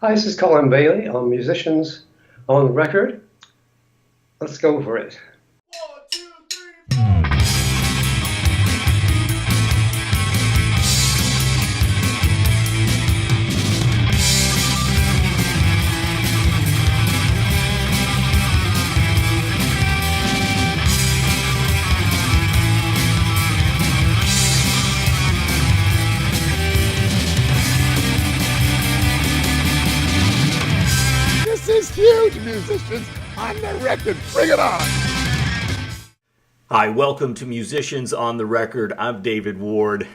Hi, this is Colin Bailey on Musicians on Record. Let's go for it. One, two, three, four. This is huge, musicians on the record. Bring it on. Hi, welcome to Musicians on the Record. I'm David Ward.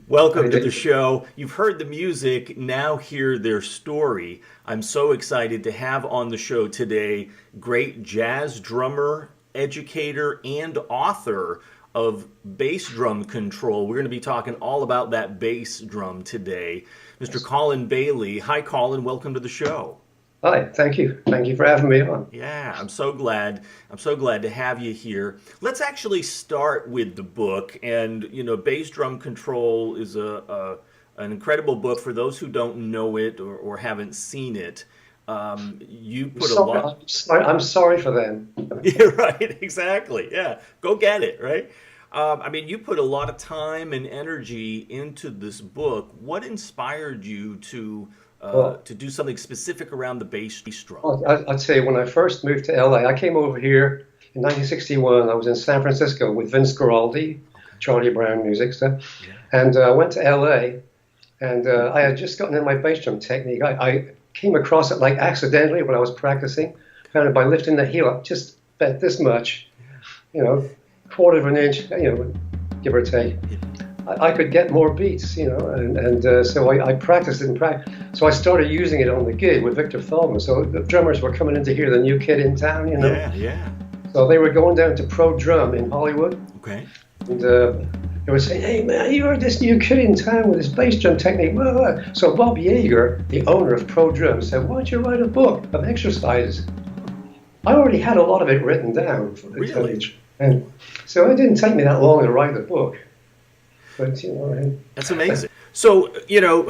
Welcome to the show. You've heard the music, now hear their story. I'm so excited to have on the show today great jazz drummer, educator, and author of bass drum control. We're going to be talking all about that bass drum today. Mr. Colin Bailey. Hi, Colin. Welcome to the show. Hi, thank you. Thank you for having me on. Yeah, I'm so glad. I'm so glad to have you here. Let's actually start with the book. And Bass Drum Control is an incredible book for those who don't know it or haven't seen it. You put a lot. I'm sorry for them. Yeah, right. Exactly. Yeah, go get it. Right. You put a lot of time and energy into this book. What inspired you to do something specific around the bass drum? Well, I'd say when I first moved to LA, I came over here in 1961. I was in San Francisco with Vince Guaraldi, Charlie Brown music stuff. Yeah. And I went to LA, and I had just gotten in my bass drum technique. I came across it like accidentally when I was practicing, kind of by lifting the heel up just about this much, quarter of an inch, give or take. I could get more beats, so I practiced it and practiced. So I started using it on the gig with Victor Feldman. So the drummers were coming in to hear the new kid in town, Yeah. So they were going down to Pro Drum in Hollywood. Okay. And they were saying, "Hey man, you heard this new kid in town with his bass drum technique." So Bob Yeager, the owner of Pro Drum, said, "Why don't you write a book of exercises?" I already had a lot of it written down. Really? And so it didn't take me that long to write the book. But, That's amazing. So,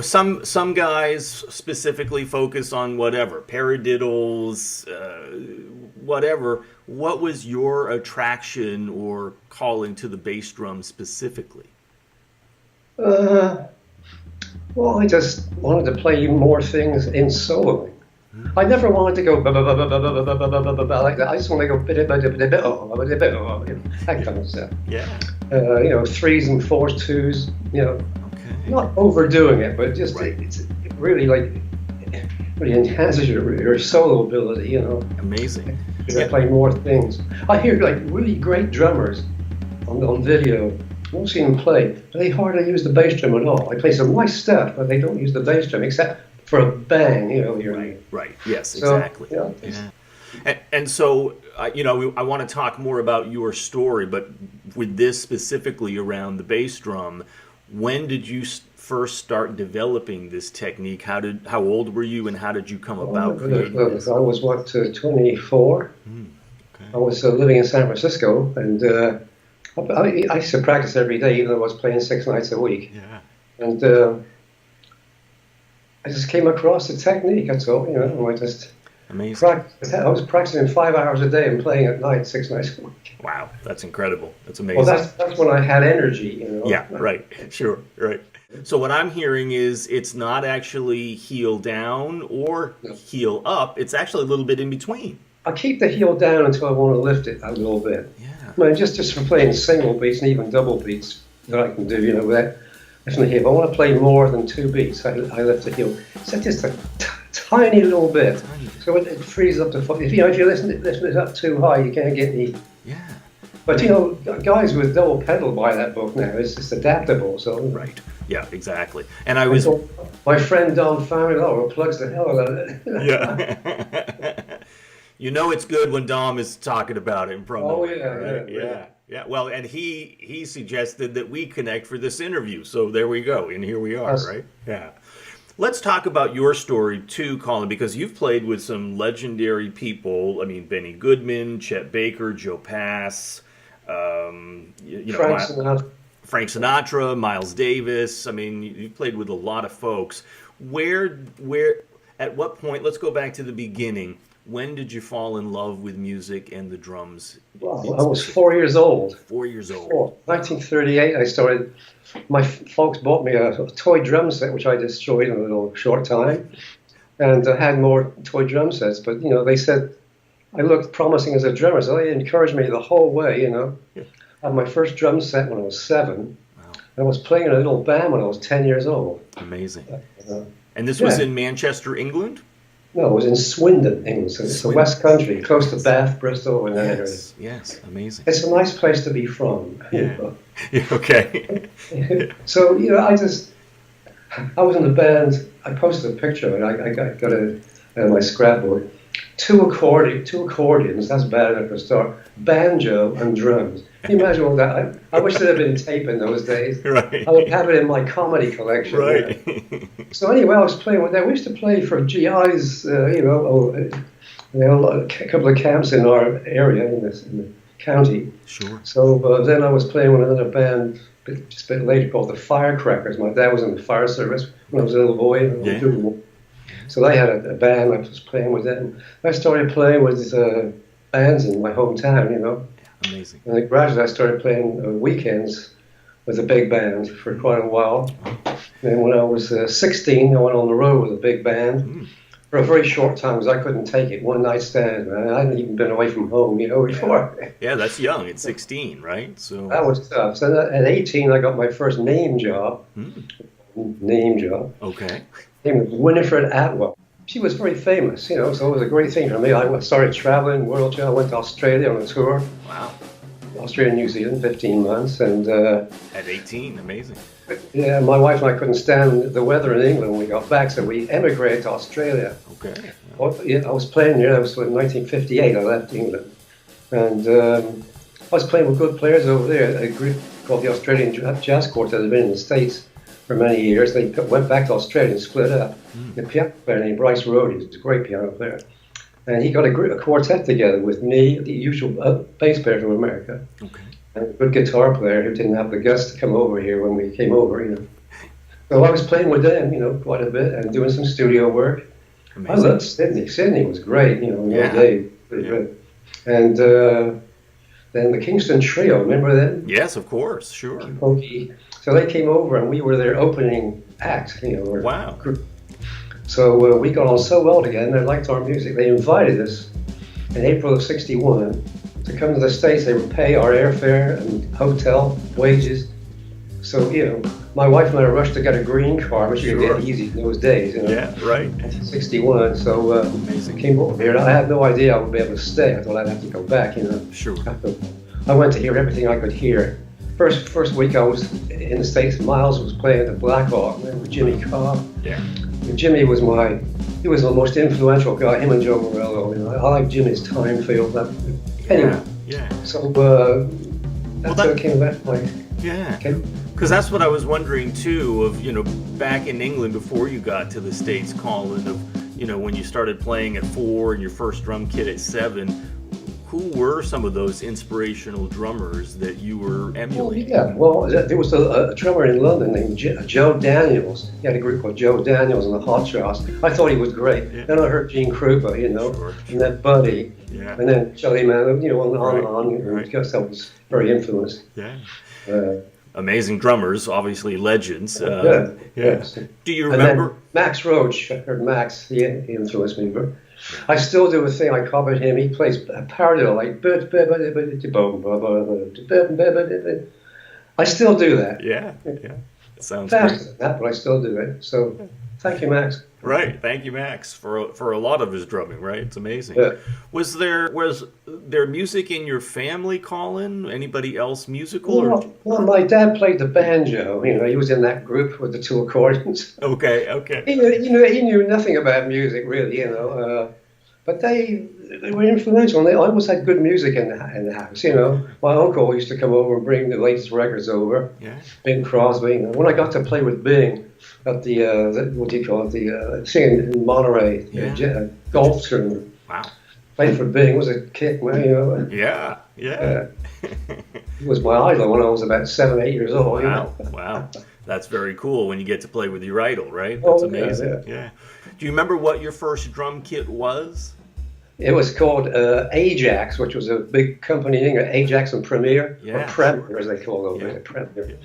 some guys specifically focus on whatever, paradiddles, whatever. What was your attraction or calling to the bass drum specifically? Well, I just wanted to play more things in soloing. I never wanted to go like that. I just want to go that kind of stuff. Yeah. Threes and fours, twos. Okay. Not overdoing it, but just it really really enhances your solo ability. Amazing. I play more things. I hear really great drummers on video. I won't see them play, but they hardly use the bass drum at all. I play some nice stuff, but they don't use the bass drum except for a bang, Right. Yes, exactly. And so, I want to talk more about your story, but with this specifically around the bass drum, when did you first start developing this technique? How old were you, and how did you come about creating this? I was 24. Okay. I was living in San Francisco, and I used to practice every day, even though I was playing 6 nights a week. Yeah. And I just came across the technique, that's all, I just Amazing. I was practicing 5 hours a day and playing at night 6 nights a week. Wow, that's incredible. That's amazing. Well, that's when I had energy, Yeah, right. Sure, right. So what I'm hearing is it's not actually heel down or heel up. It's actually a little bit in between. I keep the heel down until I want to lift it a little bit. Yeah. Just for playing single beats and even double beats that I can do, without lifting the heel. If I want to play more than 2 beats, I lift the heel. So just a tiny little bit. So it frees up to 4. If you listen it up too high, you can't get any. Yeah. But guys with double pedal buy that book now. It's just adaptable. So right. Yeah, exactly. And my friend Dom Famularo plugs the hell out of it. Yeah. It's good when Dom is talking about it in promo. Oh yeah, right? Yeah. Well, and he suggested that we connect for this interview. So there we go, and here we are, right? Yeah. Let's talk about your story too, Colin, because you've played with some legendary people. I mean, Benny Goodman, Chet Baker, Joe Pass, Frank Sinatra, Miles Davis. I mean, you played with a lot of folks. Where at what point, let's go back to the beginning. When did you fall in love with music and the drums? Well, I was 4 years old. 4 years old. 1938, I started. My folks bought me a toy drum set, which I destroyed in a little short time, and I had more toy drum sets. But they said I looked promising as a drummer, so they encouraged me the whole way. I had my first drum set when I was 7. Wow. I was playing in a little band when I was 10 years old. Amazing. And this was in Manchester, England? No, it was in Swindon, England. So it's the West Country, close to Bath, Bristol, and that area. Yes, amazing. It's a nice place to be from. Yeah. Okay. So, I was in the band. I posted a picture of it. I got it on my scrapbook. Two accordions, that's bad enough to start. Banjo and drums. Can you imagine all that? I wish there had been tape in those days. Right. I would have it in my comedy collection. Right. So anyway, I was playing with that. We used to play for GIs, a couple of camps in our area in the county. Sure. So then I was playing with another band just a bit later called the Firecrackers. My dad was in the fire service when I was a little boy. So they had a band. I was playing with them. I started playing with bands in my hometown, Amazing. And then gradually I started playing weekends with a big band for quite a while. And when I was 16, I went on the road with a big band for a very short time because I couldn't take it. One night stand, man. I hadn't even been away from home, before. Yeah, that's young. It's 16, right? So that was tough. So at 18, I got my first name job. Name job. Okay. Her name was Winifred Atwell. She was very famous, so it was a great thing for me. I started traveling, world tour. I went to Australia on a tour. Wow. Australia and New Zealand, 15 months. And at 18, amazing. Yeah, my wife and I couldn't stand the weather in England when we got back, so we emigrated to Australia. Okay. Well, yeah, I was playing there. That was in 1958. I left England. And I was playing with good players over there. A group called the Australian Jazz Quartet had been in the States for many years. They went back to Australia and split up. The piano player named Bryce Rode, he was a great piano player. And he got a quartet together with me, the usual bass player from America, and a good guitar player who didn't have the guts to come over here when we came over, So I was playing with them, quite a bit and doing some studio work. Amazing. I loved Sydney. Sydney was great, in those days. Good. And then the Kingston Trio, remember them? Yes, of course, sure. So they came over and we were their opening act, Wow. Group. So we got on so well together, and they liked our music. They invited us in April of '61 to come to the States. They would pay our airfare and hotel wages. So, my wife and I rushed to get a green card, which you could get easy in those days. Yeah, right. 1961. So came over here. I had no idea I would be able to stay. I thought I'd have to go back. Sure. I went to hear everything I could hear. First week I was in the States. Miles was playing the Black Hawk with Jimmy Cobb. Yeah. Jimmy was the most influential guy, him and Joe Morello. I like Jimmy's time field. Anyway, so that's how it came back. Because that's what I was wondering too, of, back in England before you got to the States, Colin, of, when you started playing at 4 and your first drum kit at 7, who were some of those inspirational drummers that you were emulating? There was a drummer in London named Joe Daniels. He had a group called Joe Daniels and the Hot Shots. I thought he was great. Yeah. Then I heard Gene Krupa, and then Buddy, and then Charlie Mann, on and on. I guess I was very influenced. Yeah. Amazing drummers, obviously legends. Yes. Do you remember? Max Roach, I heard Max, he influenced me. I still do a thing. I copied him. He plays a parallel like. I still do that. Yeah. It sounds faster great. than that, but I still do it. So, thank you, Max. Right, thank you, Max, for a lot of his drumming. Right, it's amazing. Yeah. Was there music in your family, Colin? Anybody else musical? Well, my dad played the banjo. He was in that group with the two accordions. Okay. He knew nothing about music really, but they were influential. And they always had good music in the house. My uncle used to come over and bring the latest records over. Yeah. Bing Crosby. When I got to play with Bing at the what do you call it? The singing in Monterey golf tournament. Wow. Playing for Bing was a kick, man. Yeah. He was my idol when I was about 7, 8 years old. Wow. That's very cool when you get to play with your idol, right? That's amazing. Yeah. Do you remember what your first drum kit was? It was called Ajax, which was a big company in England, Ajax and Premier, or Premier, sure, as they call it over there, Premier. Yeah.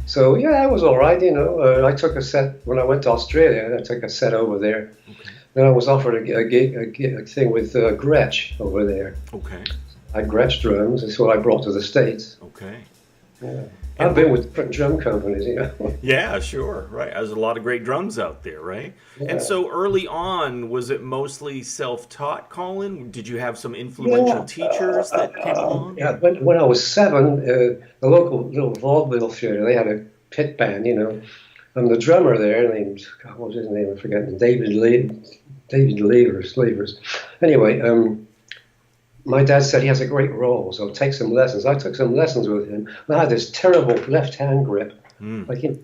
So, yeah, it was all right, you know. I took a set, when I went to Australia, I took a set over there. Okay. Then I was offered a thing with Gretsch over there. Okay. I had Gretsch drums, that's what I brought to the States. Okay. Yeah. I've been with different drum companies, you know. Yeah, sure, right. There's a lot of great drums out there, right? Yeah. And so early on, was it mostly self-taught, Colin? Did you have some influential teachers that came along? Yeah, when I was 7, the local little vaudeville theater, they had a pit band, you know. And the drummer there, named, God, what was his name? I forget. David Levers. Anyway, my dad said he has a great roll, so take some lessons. I took some lessons with him. And I had this terrible left-hand grip. I can't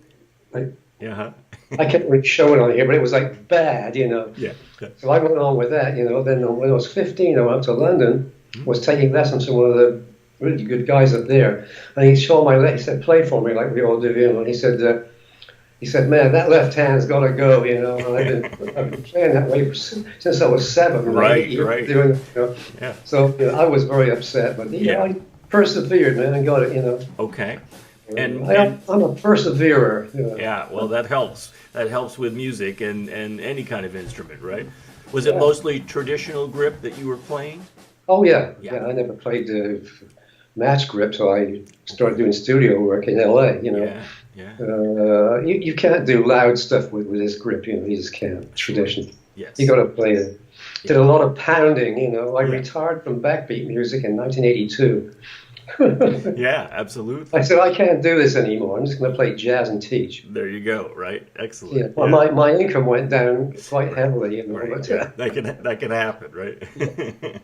really show it on here, but it was like bad, you know. Yeah. So I went on with that, you know. Then when I was 15, I went to London, was taking lessons from one of the really good guys up there. And he showed he said, play for me like we all do, you know. And he said, man, that left hand's got to go, you know. And I've been playing that way since I was 7. Right. Doing, you know? Yeah. So you know, I was very upset, but you know, I persevered, man, and got it, you know. Okay. And I'm a perseverer. You know? Yeah, well, that helps. That helps with music and any kind of instrument, right? Was it mostly traditional grip that you were playing? Oh, yeah. I never played match grip, so I started doing studio work in L.A., you know. Yeah. You can't do loud stuff with this grip, you know. You just can't. Tradition. Yes. You got to play it. Did a lot of pounding, you know. I retired from backbeat music in 1982. Yeah, absolutely. I said, I can't do this anymore. I'm just going to play jazz and teach. There you go. Right. Excellent. Yeah. Well, my income went down quite heavily. You know, right. That can happen, right? Yeah.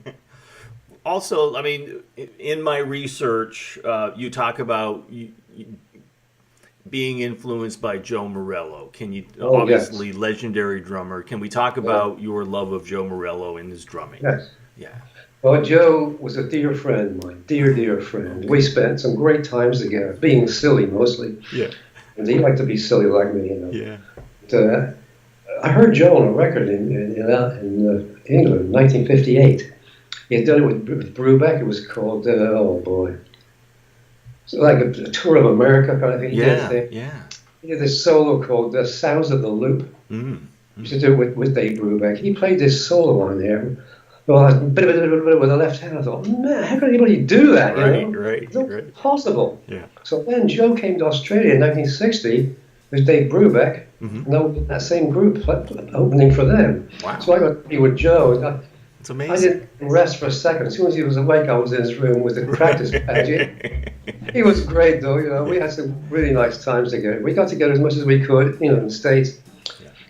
Also, I mean, in my research, you talk about being influenced by Joe Morello. Can you obviously legendary drummer? Can we talk about your love of Joe Morello and his drumming? Yes. Yeah. Well, Joe was a dear friend of mine, dear friend. We spent some great times together, being silly mostly. Yeah. And he liked to be silly like me, you know. Yeah. But, I heard Joe on a record in England in 1958. He had done it with Brubeck. It was called, oh boy. So like a tour of America kind of thing. He did this solo called The Sounds of the Loop. He used to do it with Dave Brubeck. He played this solo on there. Well, a bit with the left hand. I thought, man, how can anybody do that? It's not possible. Yeah. So then Joe came to Australia in 1960 with Dave Brubeck, and opened that same group opening for them. Wow. So I got to be with Joe. It's amazing. I didn't rest for a second. As soon as he was awake, I was in his room with the practice pad. He was great, though. You know, we had some really nice times together. We got together as much as we could, you know, in the States.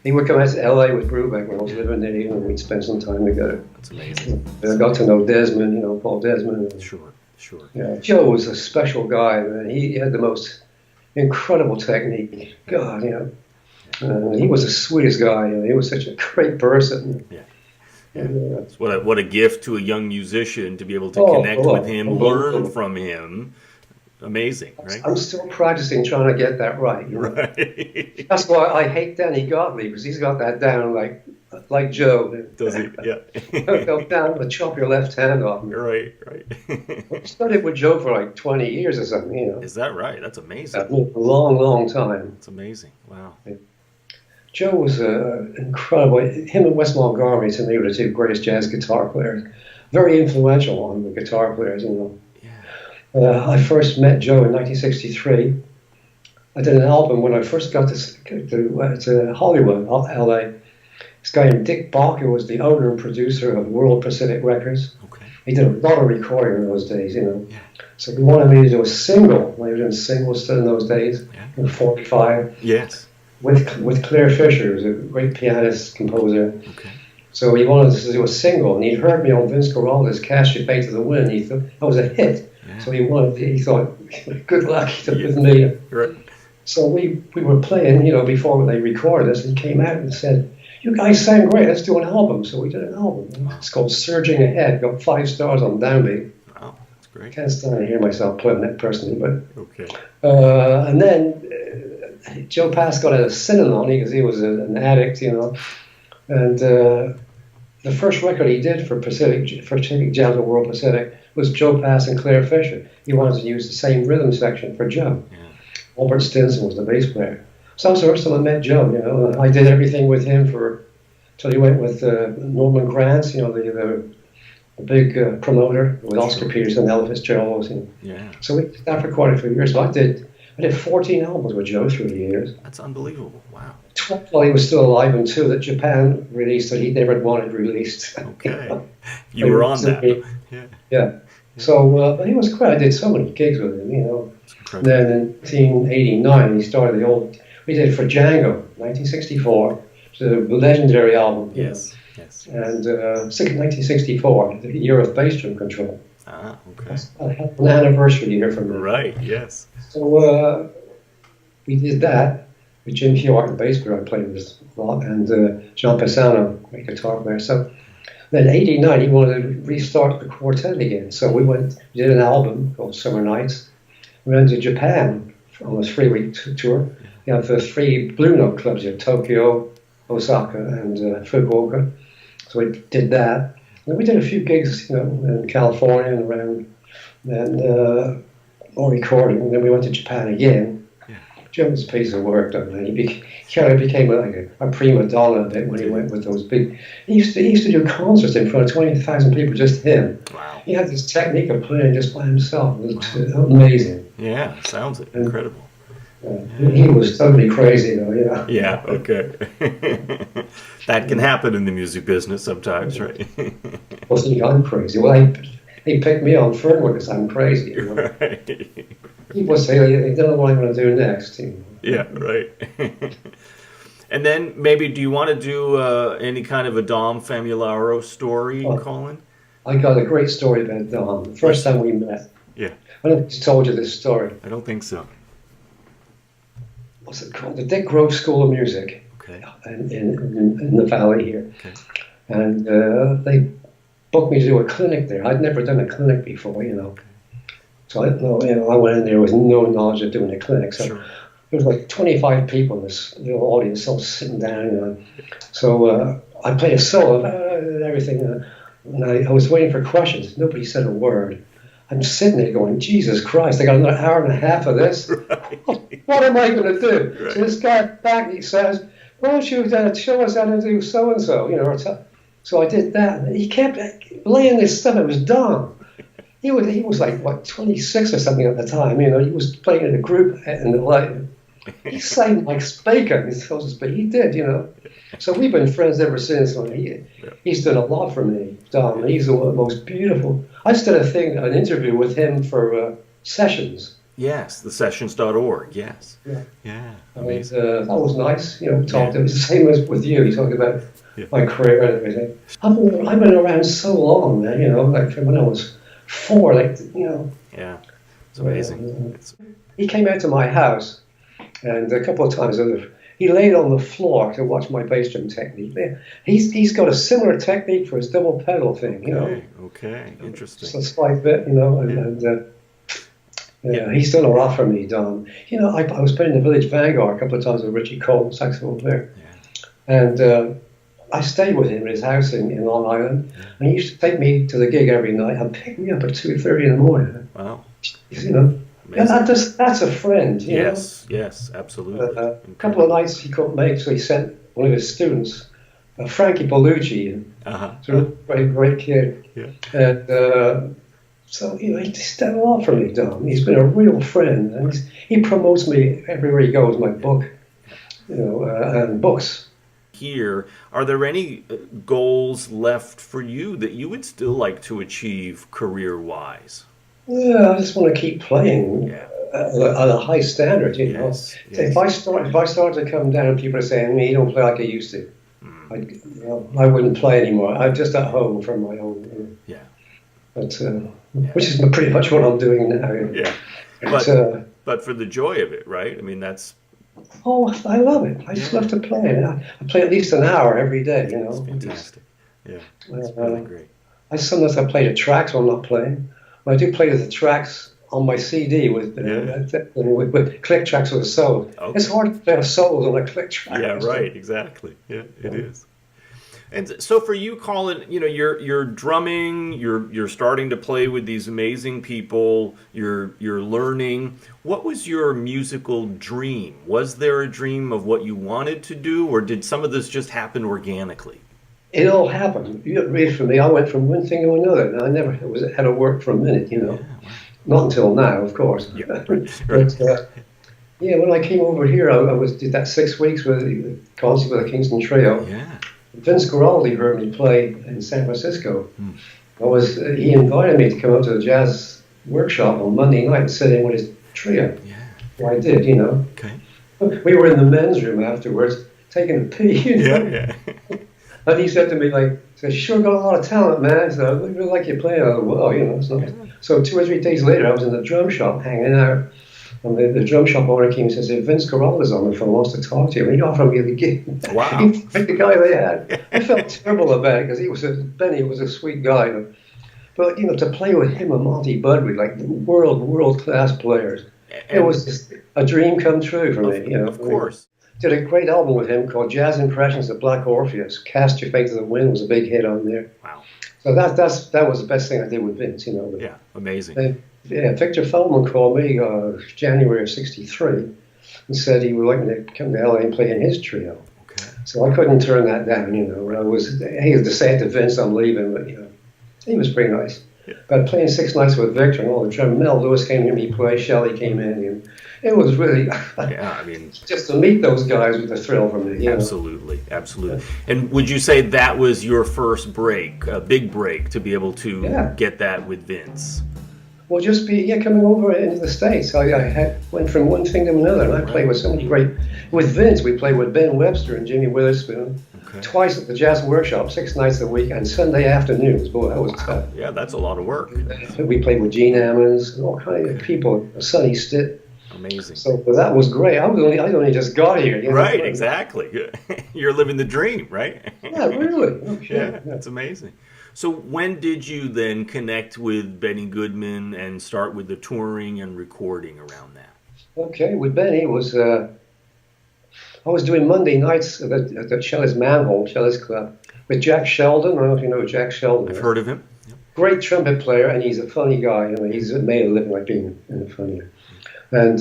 He would come out to L.A. with Brubeck when I was living there, you know, and we'd spend some time together. That's amazing. And I got to know Desmond, you know, Paul Desmond. Sure. Yeah, Joe was a special guy, man. He had the most incredible technique. God, you know. He was the sweetest guy. You know. He was such a great person. Yeah. What a gift to a young musician to be able to connect with him, learn from him. Amazing, right? I'm still practicing trying to get that right. You know? Right. That's why I hate Danny Gottlieb, because he's got that down like Joe. Does he? Yeah. Go down and chop your left hand off. Right. I studied with Joe for like 20 years or something, you know. Is that right? That's amazing. A long time. That's amazing. Wow. Yeah. Joe was incredible. Him and Wes Montgomery, to me, were the two greatest jazz guitar players. Very influential on the guitar players, you know. I first met Joe in 1963. I did an album when I first got to Hollywood, LA. This guy named Dick Barker was the owner and producer of World Pacific Records. Okay. He did a lot of recording in those days, you know. Yeah. So he wanted me to do a single. When he was doing singles still in those days, in 45. Yes. With Claire Fisher, who was a great pianist, composer. Okay. So he wanted us to do a single, and he'd heard me on Vince Guaraldi's Cash You Pay to the Wind. He thought that was a hit. Yeah. So he thought, good luck with me. Right. So we were playing, you know, before they recorded us, and he came out and said, you guys sang great, let's do an album. So we did an album. Wow. It's called Surging Ahead, got 5 stars on Downbeat. Wow, that's great. Can't stand to hear myself playing that personally, but... Okay. And then Joe Pass got a Synanon because he was an addict, you know. And the first record he did for Pacific Jams of World Pacific was Joe Pass and Claire Fisher. He wanted to use the same rhythm section for Joe. Yeah. Albert Stinson was the bass player. So that was the first time I met Joe. You know, I did everything with him till he went with Norman Granz, you know, the big promoter with Oscar Peterson, Ella Fitzgerald. Yeah. So we did that for quite a few years. So I did 14 albums with Joe through the years. That's unbelievable. Wow. 12 while he was still alive, and 2 that Japan released that he never wanted released. Okay. You were on that. Yeah. So, but he was great. I did so many gigs with him, you know. And then in 1989, he started we did for Django, 1964. It's a legendary album. Yes. And 1964, the year of bass drum control. Ah, okay. That's an anniversary year for me. Right, yes. So we did that with Jim Hewitt, the bass player I played with a lot, and John Pisano, great guitar player. So then in 89, he wanted to restart the quartet again. So we did an album called Summer Nights. We went to Japan on a 3-week tour. You have the 3 Blue Note clubs here, Tokyo, Osaka, and Fukuoka. So we did that. And we did a few gigs, you know, in California and around, and more recording. And then we went to Japan again. Yeah. Jim was a piece of work, though. He kind of became like a prima donna a bit when he went with those big. He used to do concerts in front of 20,000 people, just him. Wow. He had this technique of playing just by himself. It was amazing. Yeah, sounds incredible. He was totally crazy, though. Yeah. Yeah. Okay. That can happen in the music business sometimes, right? Well, see, I'm crazy. Well, he picked me on firmly because I'm crazy. You know? Right. He was saying, "I don't know what I'm going to do next." You know? Yeah. Right. And then maybe, do you want to do any kind of a Dom Famularo story, Colin? I got a great story about Dom. The first time we met. Yeah. I don't know if I told you this story. I don't think so. What's it called? The Dick Grove School of Music. Okay. In the valley here. Okay. And they booked me to do a clinic there. I'd never done a clinic before, you know. Okay. So I went in there with no knowledge of doing a clinic. So there was like 25 people in this little audience all sitting down, you know. So I played a solo and everything. And I was waiting for questions. Nobody said a word. I'm sitting there going, Jesus Christ, I got another hour and a half of this. Right. What am I going to do? Right. So this guy back, he says, why don't you show us how to do so-and-so? You know, so I did that. And he kept laying this stuff. It was Dom. He was like, what, 26 or something at the time. You know, he was playing in a group and he sang like Bacon, but he did, you know. So we've been friends ever since. He's done a lot for me, Dom. He's the most beautiful. I just did an interview with him for Sessions. Yes, the sessions.org, yes. Yeah, amazing. That was nice. You know, we talked. It was the same as with you. You talked about my career and everything. I've been around so long, man, you know, like from when I was 4, like, you know. Yeah, it's amazing. He came out to my house, and a couple of times he laid on the floor to watch my bass drum technique. He's got a similar technique for his double pedal thing, you know. Okay, interesting. Just a slight bit, you know, he's done a lot for me, Dom. You know, I was playing the Village Vanguard a couple of times with Richie Cole, saxophone player, and I stayed with him at his house in Long Island, and he used to take me to the gig every night and pick me up at 2:30 in the morning. Wow. You know. Yeah, that's a friend. Yes, yes, absolutely. A couple of nights he couldn't make, so he sent one of his students, Frankie Bellucci, very great kid. Yeah. And so you know, he's done a lot for me, Dom. He's been a real friend, and he promotes me everywhere he goes. My book, you know, and books. Here, are there any goals left for you that you would still like to achieve career-wise? Yeah, I just want to keep playing at a high standard, you know. Yes. If I start to come down, people are saying, "Me, you don't play like I used to." I wouldn't play anymore. I'm just at home for my own. You know. But which is pretty much what I'm doing now. Yeah. But for the joy of it, right? I mean, that's. Oh, I love it. I just love to play. I play at least an hour every day. You know. That's fantastic. Yeah, that's really great. Sometimes I play the tracks when I'm not playing. I do play the tracks on my CD with click tracks with a solo. Okay. It's hard to play a solo on a click track. Yeah, right, exactly. Yeah, it is. And so for you, Colin, you're drumming, you're starting to play with these amazing people, you're learning. What was your musical dream? Was there a dream of what you wanted to do, or did some of this just happen organically? It all happened. Really, for me, I went from one thing to another, and I never had to work for a minute, Yeah, wow. Not until now, of course. Yeah, right. But yeah, when I came over here, I did that 6 weeks with the concert with the Kingston Trio. Yeah. Vince Guaraldi heard me play in San Francisco. He invited me to come out to the jazz workshop on Monday night and sit in with his trio. Yeah. So I did, Okay. We were in the men's room afterwards, taking a pee, Yeah. And he said to me, you sure got a lot of talent, man. So I really like you playing. I go, well, it's nice. So 2 or 3 days later, I was in the drum shop hanging out. And the drum shop owner came and said, Vince Guaraldi's on the phone, wants to talk to you. And he offered me the gig. Wow. He was the guy they had. I felt terrible about it because Benny was a sweet guy. But, to play with him and Monty Budwig, like world-class players, it was just a dream come true for me. Of course. Did a great album with him called Jazz Impressions of Black Orpheus. Cast Your Fate to the Wind was a big hit on there. Wow. So that was the best thing I did with Vince, Yeah, amazing. And, Victor Feldman called me January of '63 and said he would like me to come to LA and play in his trio. Okay. So I couldn't turn that down, He had to say to Vince, I'm leaving, but he was pretty nice. Yeah. But playing 6 nights with Victor and all the drum, Mel Lewis came to hear me play, Shelley came in, and it was really just to meet those guys was a thrill for me. Absolutely. And would you say that was your first break, a big break, to be able to get that with Vince? Well, just coming over into the States. I went from one thing to another, and I played with so many great. With Vince, we played with Ben Webster and Jimmy Witherspoon. Okay. Twice at the Jazz Workshop, 6 nights a week, and Sunday afternoons. Boy, that was tough. Yeah, that's a lot of work. We played with Gene Ammons and all kinds of people. Sonny Stitt. Amazing. So that was great. I only just got here. Right, exactly. You're living the dream, right? Yeah, really. Okay. Yeah, that's amazing. So when did you then connect with Benny Goodman and start with the touring and recording around that? Okay, with Benny I was doing Monday nights at the Shelley's Manhole, Shelley's Club, with Jack Sheldon. I don't know if you know Jack Sheldon. I've heard of him. Yep. Great trumpet player, and he's a funny guy. He's made a living like being funny. And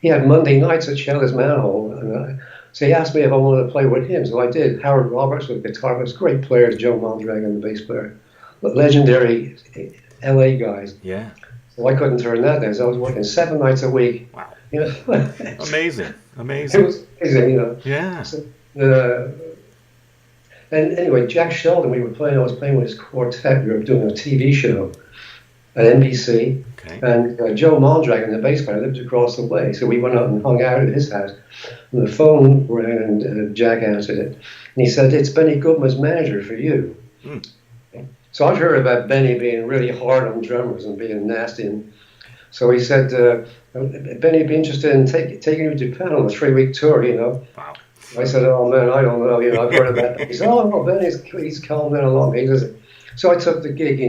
he had Monday nights at Shelley's Manhole. And, so he asked me if I wanted to play with him. So I did. Howard Roberts with guitar. It was great players. Joe Mondragon, the bass player. Legendary LA guys. Yeah. So I couldn't turn that down. So I was working 7 nights a week. Wow. Amazing. Amazing. It was amazing, Yeah. So, and anyway, Jack Sheldon, I was playing with his quartet. We were doing a TV show at NBC. Okay. And Joe Mondragon, the bass player, lived across the way. So we went out and hung out at his house. And the phone rang, and Jack answered it. And he said, "It's Benny Goodman's manager for you." So I've heard about Benny being really hard on drummers and being nasty. And so he said, Benny would be interested in taking you to Japan on a 3-week tour, Wow. I said, "Oh, man, I don't know. I've heard about that." He said, "Oh, no, he's calmed down a lot." So I took the gig,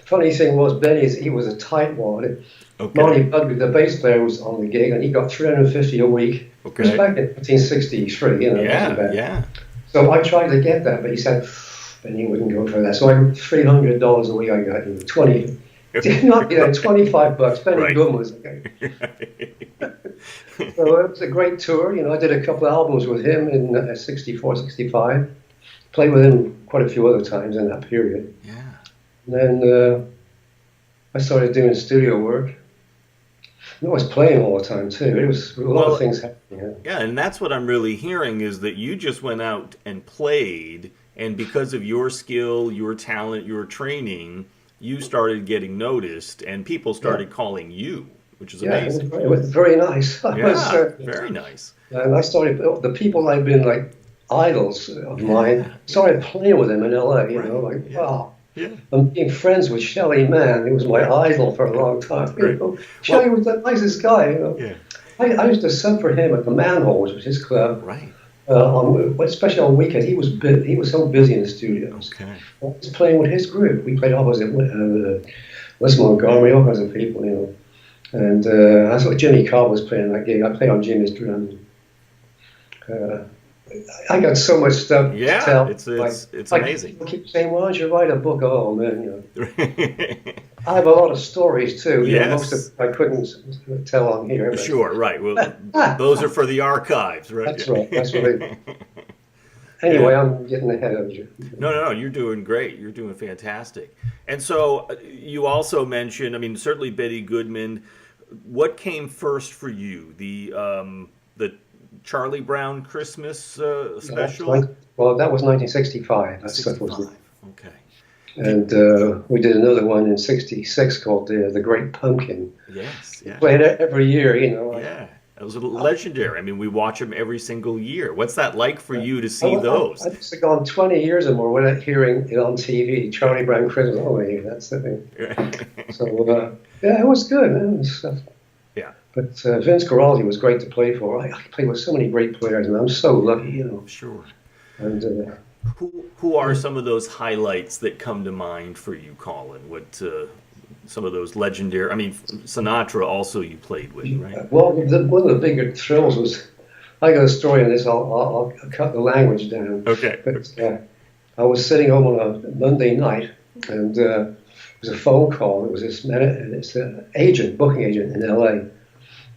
Funny thing was, he was a tightwad. Okay. Monty Budwig, the bass player, was on the gig, and he got $350 a week. Okay. It was back in 1963, Yeah. So I tried to get that, but he said, Benny wouldn't go for that. So $300 a week I got, $25. Benny Goodman was okay. So it was a great tour. I did a couple of albums with him in 64, 65. Played with him quite a few other times in that period. Yeah. And then I started doing studio work. I was playing all the time too. It was a lot of things happening. Yeah, and that's what I'm really hearing is that you just went out and played, and because of your skill, your talent, your training, you started getting noticed, and people started calling you, which is amazing. It was very nice. Very nice. And I started, the people I've been like idols of mine, started playing with them in LA, wow. Yeah. And being friends with Shelley Mann, he was my idol for a long time. Shelley was the nicest guy. Yeah. I used to sub for him at the Manhole, which was his club. Right. Especially on weekends, he was so busy in the studios. Okay. I was playing with his group. We played opposite Les Montgomery, all kinds of people, And that's what Jimmy Cobb was playing that gig. I played on Jimmy's drums. I got so much stuff to tell. It's amazing. People keep saying, "Why don't you write a book?" Oh man, you know. I have a lot of stories too. You know, most of I couldn't tell on here. But. Sure, right. Well, those are for the archives, right? That's right. That's what. Anyway, I'm getting ahead of you. No, you're doing great. You're doing fantastic. And so you also mentioned, I mean, certainly Benny Goodman. What came first for you? The Charlie Brown Christmas special? Well, that was 1965. That stuff was. Okay. And we did another one in '66 called the Great Pumpkin. Yes. Yeah. Played it every year, you know. Yeah. Those are legendary. I mean, we watch them every single year. What's that like for you to see those? I've just gone 20 years or more without hearing it on TV. Charlie Brown Christmas. Oh, yeah, that's the thing. So, yeah, it was good. Yeah. But Vince Guaraldi was great to play for. I played with so many great players, and I'm so lucky, you know. Sure. And who are some of those highlights that come to mind for you, Colin? What some of those legendary? I mean, Sinatra also you played with, right? Well, one of the bigger thrills was. I got a story on this. I'll cut the language down. Okay. But I was sitting home on a Monday night, and it was a phone call. It was this booking agent in L.A.,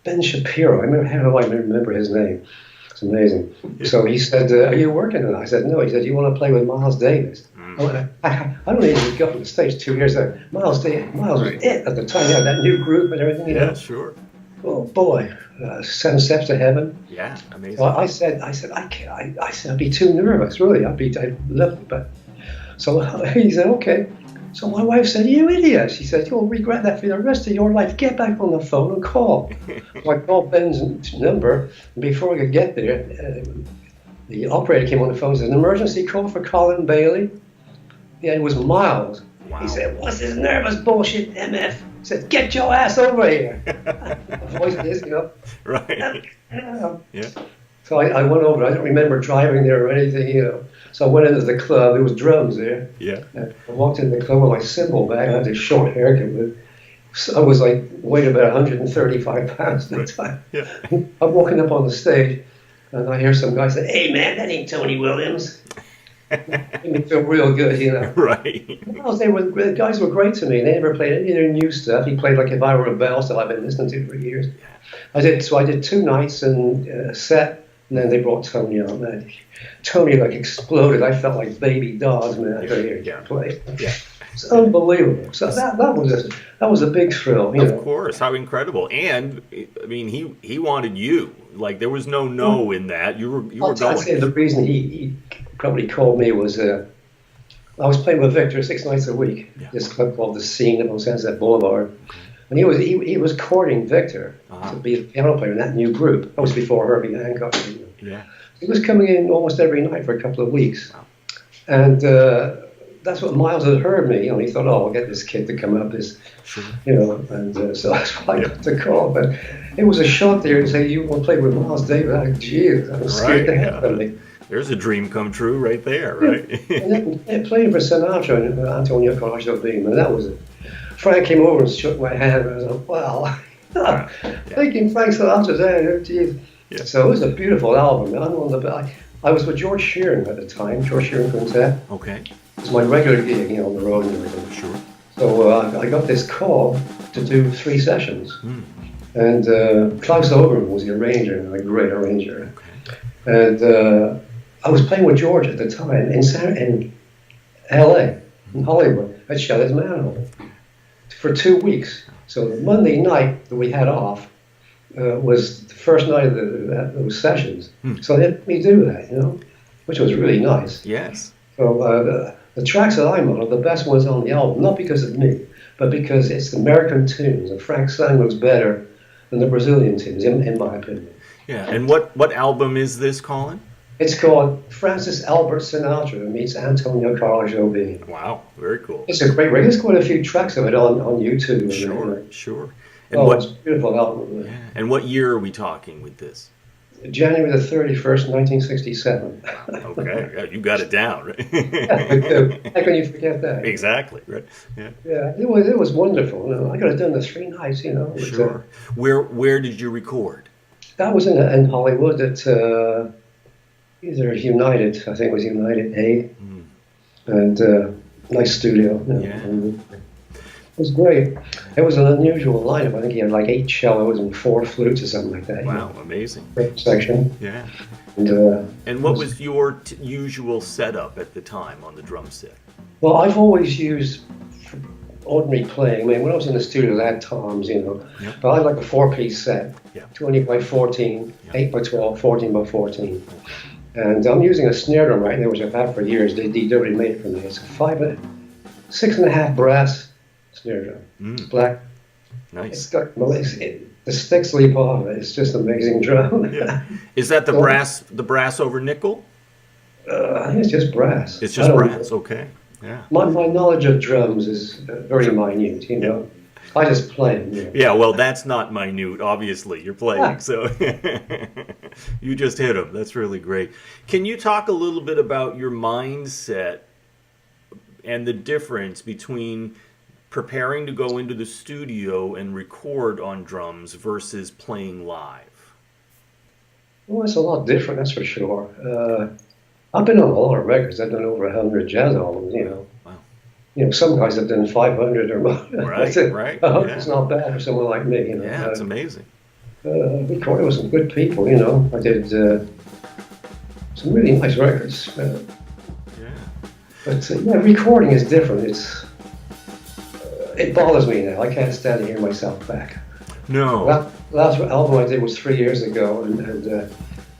Ben Shapiro. How do I remember his name? It's amazing. So he said, "Are you working?" And I said, "No." He said, "You want to play with Miles Davis?" I don't even got on the stage 2 years ago. Miles was it at the time. He had that new group and everything. You know? Yeah, sure. Oh boy, 7 Steps to Heaven. Yeah, amazing. So I said, I can't. I said, I'd be too nervous. Really, I'd love it, but. So he said, okay. So my wife said, "You idiot." She said, "You'll regret that for the rest of your life. Get back on the phone and call." So I called Ben's number, and before I could get there, the operator came on the phone and said, "An emergency call for Colin Bailey." Yeah, it was Miles. Wow. He said, "What's this nervous bullshit, MF?" He said, "Get your ass over here." The voice is, you know. Right. Yeah. So I went over. I don't remember driving there or anything, you know. So I went into the club. There was drums there. Yeah. And I walked into the club with my cymbal bag. I had this short haircut with. So I was like weighed about 135 pounds at the time. Yeah. I'm walking up on the stage, and I hear some guy say, "Hey man, that ain't Tony Williams." Made me feel real good, you know. Right. Well, the guys were great to me. They never played any of their new stuff. He played like If I Were a Bell, so I've been listening to for years. I did 2 nights and a set. And then they brought Tony on. Man, Tony like exploded. I felt like baby dogs, man. I could hear him play. Yeah, it's unbelievable. So that was a big thrill. Of course, how incredible! And I mean, he wanted you. Like there was no in that. You were going. I'd say the reason he probably called me was I was playing with Victor 6 nights a week. Yeah. This club called The Scene up on Sunset Boulevard. And he was courting Victor to be the piano player in that new group. That was before Herbie Hancock. Yeah. He was coming in almost every night for a couple of weeks. Wow. And that's what Miles had heard me. You know, he thought, "Oh, I'll get this kid to come up." You know, and so that's why I got the call. But it was a shock there to say, "You want to play with Miles Davis?" Like, geez, I was scared to heck of me. There's a dream come true right there, right? And then playing for Sinatra and Antonio Carlos Jobim, and that was it. Frank came over and shook my hand, and I was like, "Wow, thinking Frank Sinatra's there, geez." Yeah. So it was a beautiful album. I was with George Shearing at the time, George Shearing Quintet. Okay. It was my regular gig, you know, on the road and everything. Sure. So I got this call to do 3 sessions. And Klaus Oberman was the arranger, a great arranger. Okay. And I was playing with George at the time in L.A., in Hollywood, at Shelley's Manhole, for 2 weeks. So the Monday night that we had off was the first night of those sessions. So they let me do that, you know, which was really nice. Yes. So the tracks that I'm on are the best ones on the album, not because of me, but because it's the American tunes, and Frank sang those better than the Brazilian tunes, in my opinion. Yeah, and what album is this, Colin? It's called Francis Albert Sinatra meets Antonio Carlos Jobim. Wow, very cool. It's a great record. There's quite a few tracks of it on YouTube. Sure. And it's a beautiful album. Yeah. And what year are we talking with this? January the 31st, 1967. Okay, yeah, you got it down, right? Yeah, how can you forget that? Exactly, right? Yeah. Yeah, it was wonderful. You know, I could have done the 3 nights, you know. Sure. Where did you record? That was in Hollywood at either United, I think it was United A, and nice studio. And it was great. It was an unusual lineup. I think he had like 8 cellos and 4 flutes or something like that. Wow, amazing. Great section. Yeah. And what was your usual setup at the time on the drum set? Well, I've always used ordinary playing. I mean, when I was in the studio, I had toms, but I like a 4-piece set, 20 by 14, 8 by 12, 14 by 14. And I'm using a snare drum right now, which I've had for years. DW made it for me. It's a 6.5 brass snare drum. It's black. Nice. The sticks leap off it. It's just an amazing drum. Is that the brass over nickel? I think it's just brass. It's just brass. Okay. Yeah. My knowledge of drums is very minute, I just play them. Yeah, well, that's not minute, obviously. You're playing, so you just hit them. That's really great. Can you talk a little bit about your mindset and the difference between preparing to go into the studio and record on drums versus playing live? Well, it's a lot different, that's for sure. I've been on a lot of records. I've done over 100 jazz albums, Wow. Some guys have done 500 or more. Right. It's not bad for someone like me, Yeah, it's amazing. Recorded with some good people, I did some really nice records. But recording is different. It bothers me now. I can't stand to hear myself back. No. Last album I did was 3 years ago, and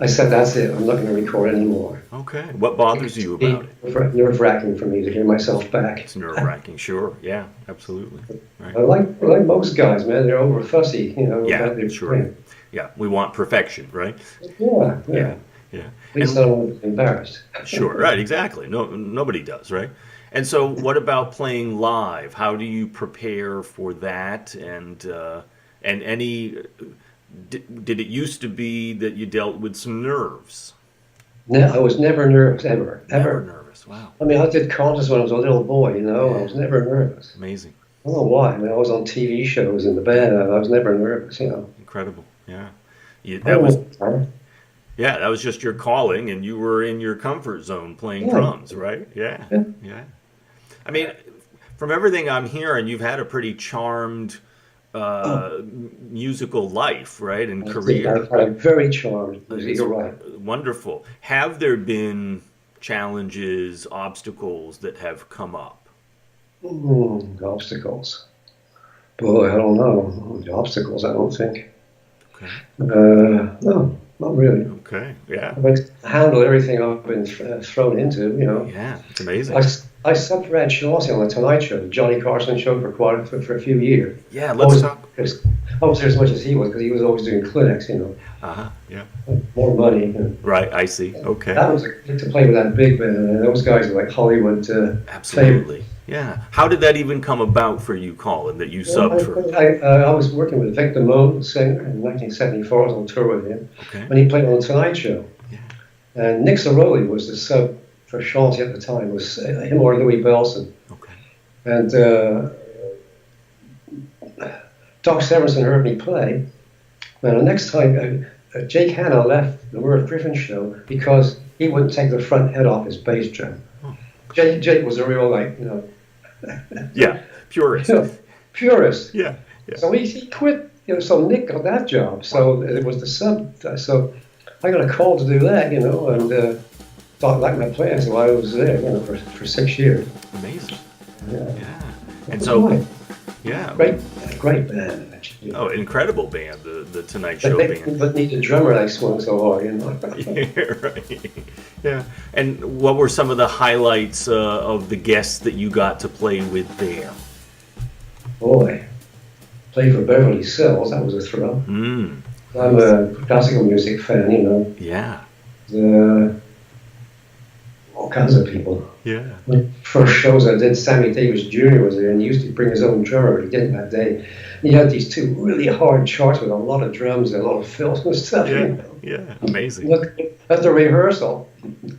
I said, that's it. I'm not going to record anymore. Okay. What bothers you about it? It's nerve-wracking for me to hear myself back. It's nerve-wracking, sure. Yeah, absolutely. Right. I like most guys, man. They're over fussy, Yeah, sure. Yeah, we want perfection, right? Yeah. At least I don't want to be embarrassed. Sure, right, exactly. No, nobody does, right? And so what about playing live? How do you prepare for that? And any... Did it used to be that you dealt with some nerves? No, I was never nervous, ever. Never nervous, wow. I mean, I did concerts when I was a little boy, I was never nervous. Amazing. I don't know why. I mean, I was on TV shows in the band, I was never nervous, Incredible, yeah. That was just your calling, and you were in your comfort zone playing drums, right? Yeah. I mean, from everything I'm hearing, you've had a pretty charmed musical life, right, and career. I've had a very charmed. You're right. Wonderful. Have there been challenges, obstacles that have come up? Obstacles. Boy, I don't know. Obstacles, I don't think. Okay. No, not really. Okay. Yeah. I handle everything I've been thrown into. Yeah, it's amazing. I subbed for Ed Shaughnessy on the Tonight Show, the Johnny Carson show for a few years. Yeah, let's talk. I was there as much as he was because he was always doing clinics, Yeah. More money. Right, I see. Okay. That was to play with that big band. And those guys are like Hollywood. Absolutely. Yeah. How did that even come about for you, Colin, that you subbed for? I was working with Victor Moe, the singer, in 1974. I was on tour with him. Okay. When he played on the Tonight Show. Yeah. And Nick Ceroli was the sub for Shaughnessy at the time. It was him or Louis Bellson. Okay. And Doc Severinsen heard me play. And the next time, Jake Hanna left the Merv Griffin show because he wouldn't take the front head off his bass drum. Oh. Jake was a real, yeah, purist. Purist. Yeah. So he quit. So Nick got that job. So it was the sub. So I got a call to do that, and Doc liked my playing, so I was there, for 6 years. Amazing. Yeah. And so, yeah. Great band, actually. Oh, incredible band, the Tonight Show band. But need a drummer that swung so hard, Yeah, right. Yeah. And what were some of the highlights of the guests that you got to play with there? Boy, played for Beverly Sills. That was a thrill. Mm. I'm a classical music fan, Yeah. All kinds of people. Yeah. First shows I did, Sammy Davis Jr. was there, and he used to bring his own drummer. He didn't that day. He had these 2 really hard charts with a lot of drums and a lot of fills and stuff. Yeah, amazing. Look, at the rehearsal,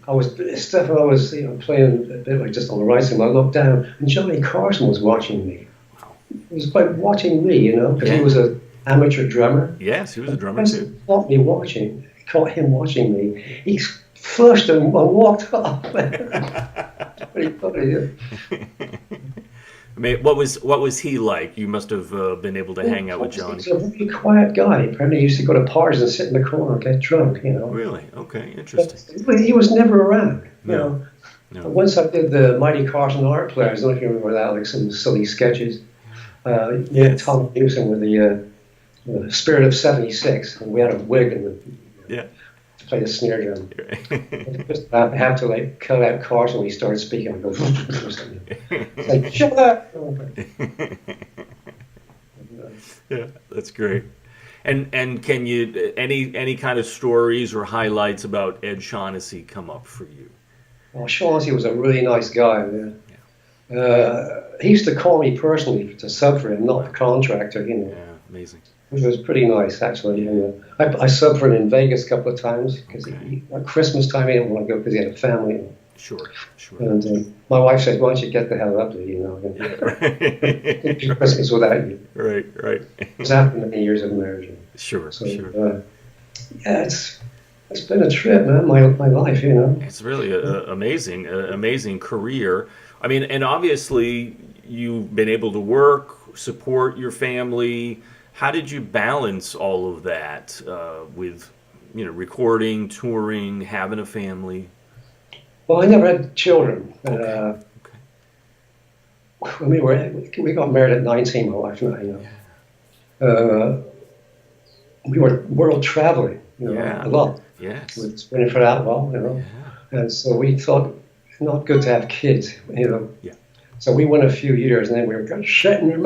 I was playing a bit like just on the right side. I looked down, and Johnny Carson was watching me. Wow. He was like watching me, because he was an amateur drummer. Yes, he was a drummer too. Caught him watching me. He flushed and walked off. Pretty funny. Yeah. I mean, what was he like? You must have been able to hang out with Johnny. He's a very quiet guy. Apparently, he used to go to parties and sit in the corner and get drunk. Really? Okay, interesting. But he was never around. No. Once I did the Mighty Carson Art Players. I don't know if you remember that, like some silly sketches. Yes. Tom Newsom with the Spirit of '76, and we had a wig and to play the snare drum. Just have to like cut out Carson when he started speaking. I go, it's like, shut up. Yeah, that's great. And can you any kind of stories or highlights about Ed Shaughnessy come up for you? Well, Shaughnessy was a really nice guy. He used to call me personally to sub for him, not the contractor. Yeah, amazing. Which was pretty nice, actually. I subbed for him in Vegas a couple of times because at Christmas time he didn't want to go because he had a family. Sure. And my wife said, "Why don't you get the hell up there? Right. Christmas without you." Right. It's after many years of marriage. Sure. It's been a trip, man. My life, It's really amazing career. I mean, and obviously you've been able to work, support your family. How did you balance all of that with, recording, touring, having a family? Well, I never had children. When we got married at 19, my wife and I. We were world traveling, a lot. Yes. With Spinning for that well, and so we thought not good to have kids, Yeah. So we went a few years, and then we were kind of set in our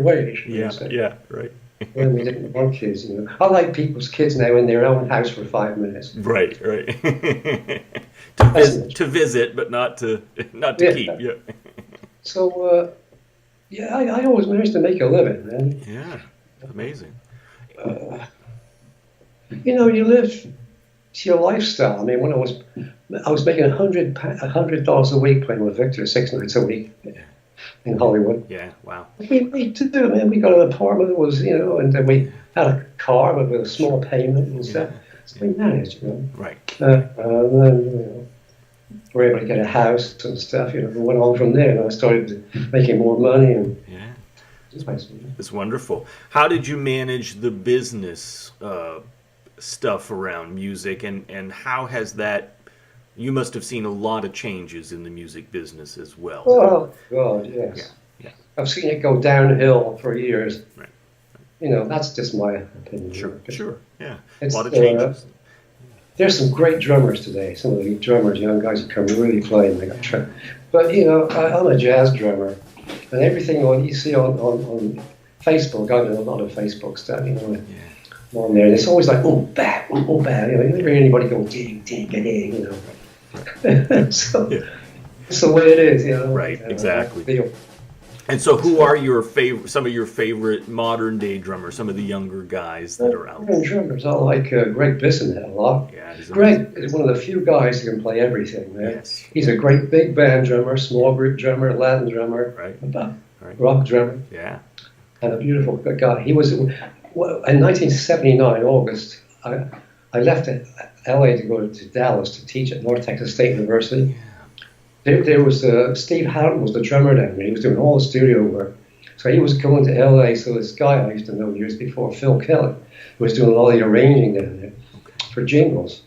ways. Yeah, right. When we didn't want kids, I like people's kids now in their own house for 5 minutes. Right. to visit, but not to keep. Yeah. So, I always managed to make a living, man. Yeah, amazing. You live your lifestyle. I mean, when I was making $100 a week playing with Victor 6 nights a week in Hollywood. Yeah, wow. We made to do, man. We got an apartment that was, and then we had a car with a small payment and stuff. So we managed, Right. And then, we were able to get a house and stuff. We went on from there, and I started making more money. And it's wonderful. How did you manage the business stuff around music, and how has that? You must have seen a lot of changes in the music business as well. Oh God, yes. Yeah. I've seen it go downhill for years. Right. That's just my opinion. Sure. Yeah. A It's, lot of changes. There's some great drummers today. Some of the drummers, young guys who come really play, and they got track. But I'm a jazz drummer, and everything you see on Facebook, I do a lot of Facebook stuff. On there, and it's always like bad. You never hear anybody go ding, ding, ding. So it's the way it is. Right, exactly. And so, who are some of your favorite modern day drummers? Some of the younger guys that are out there. Drummers, I like Greg Bissonette a lot. Yeah, Greg is one of the few guys who can play everything, man. Yes. He's a great big band drummer, small group drummer, Latin drummer, rock drummer. Yeah. And a beautiful guy. He was in 1979, August. I left LA to go to Dallas to teach at North Texas State University. Yeah. There was Steve Houghton was the drummer down there. He was doing all the studio work. So he was going to LA. So this guy I used to know years before, Phil Kelly, was doing all the arranging down there for jingles.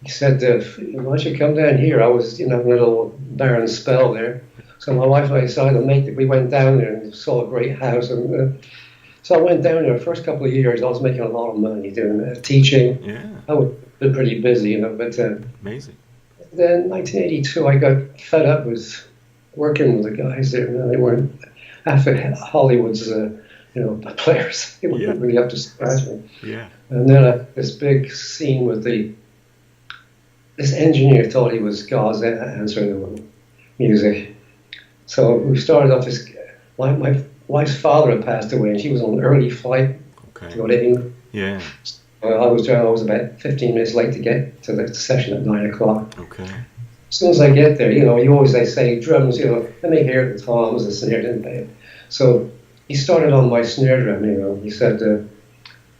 He said, "Why don't you come down here?" I was, having a little barren spell there. So my wife and I decided to make it. We went down there and saw a great house. And so I went down there. The first couple of years, I was making a lot of money doing teaching. Yeah. I was been pretty busy, but amazing. Then 1982, I got fed up with working with the guys there. They weren't after Hollywood's, players. They weren't really up to scratch. Yeah. And then this big scene with this engineer thought he was God's answer to music. So we started off this. My wife's father had passed away, and she was on an early flight to go to England. Yeah. I was about 15 minutes late to get to the session at 9 o'clock. Okay. As soon as I get there, they say drums, let me hear the toms, the snare, didn't they? So he started on my snare drum, he said,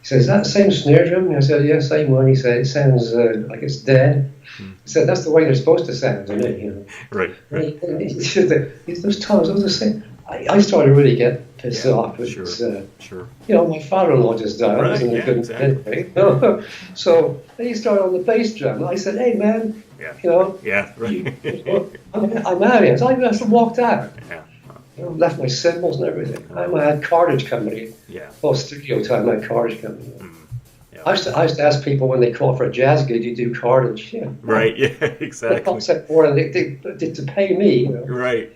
He said, "Is that the same snare drum?" And I said, "Yeah, same one." He said, "It sounds like it's dead." He said, "That's the way they're supposed to sound to me." Right. He said those tones, I was just saying, I started to really get pissed off. Sure. Sure. My father-in-law just died. Right, I wasn't a good exactly. So then he started on the bass drum. And I said, "Hey, man, Yeah, right. I'm out of here." So I just walked out. Yeah. Left my cymbals and everything. I had Cartage Company. Yeah. Well, studio time, I had Cartage Company. Yeah. I used to ask people when they call for a jazz gig, "You do Cartage?" Yeah. Right, yeah, exactly. The concept more than they to pay me. Right.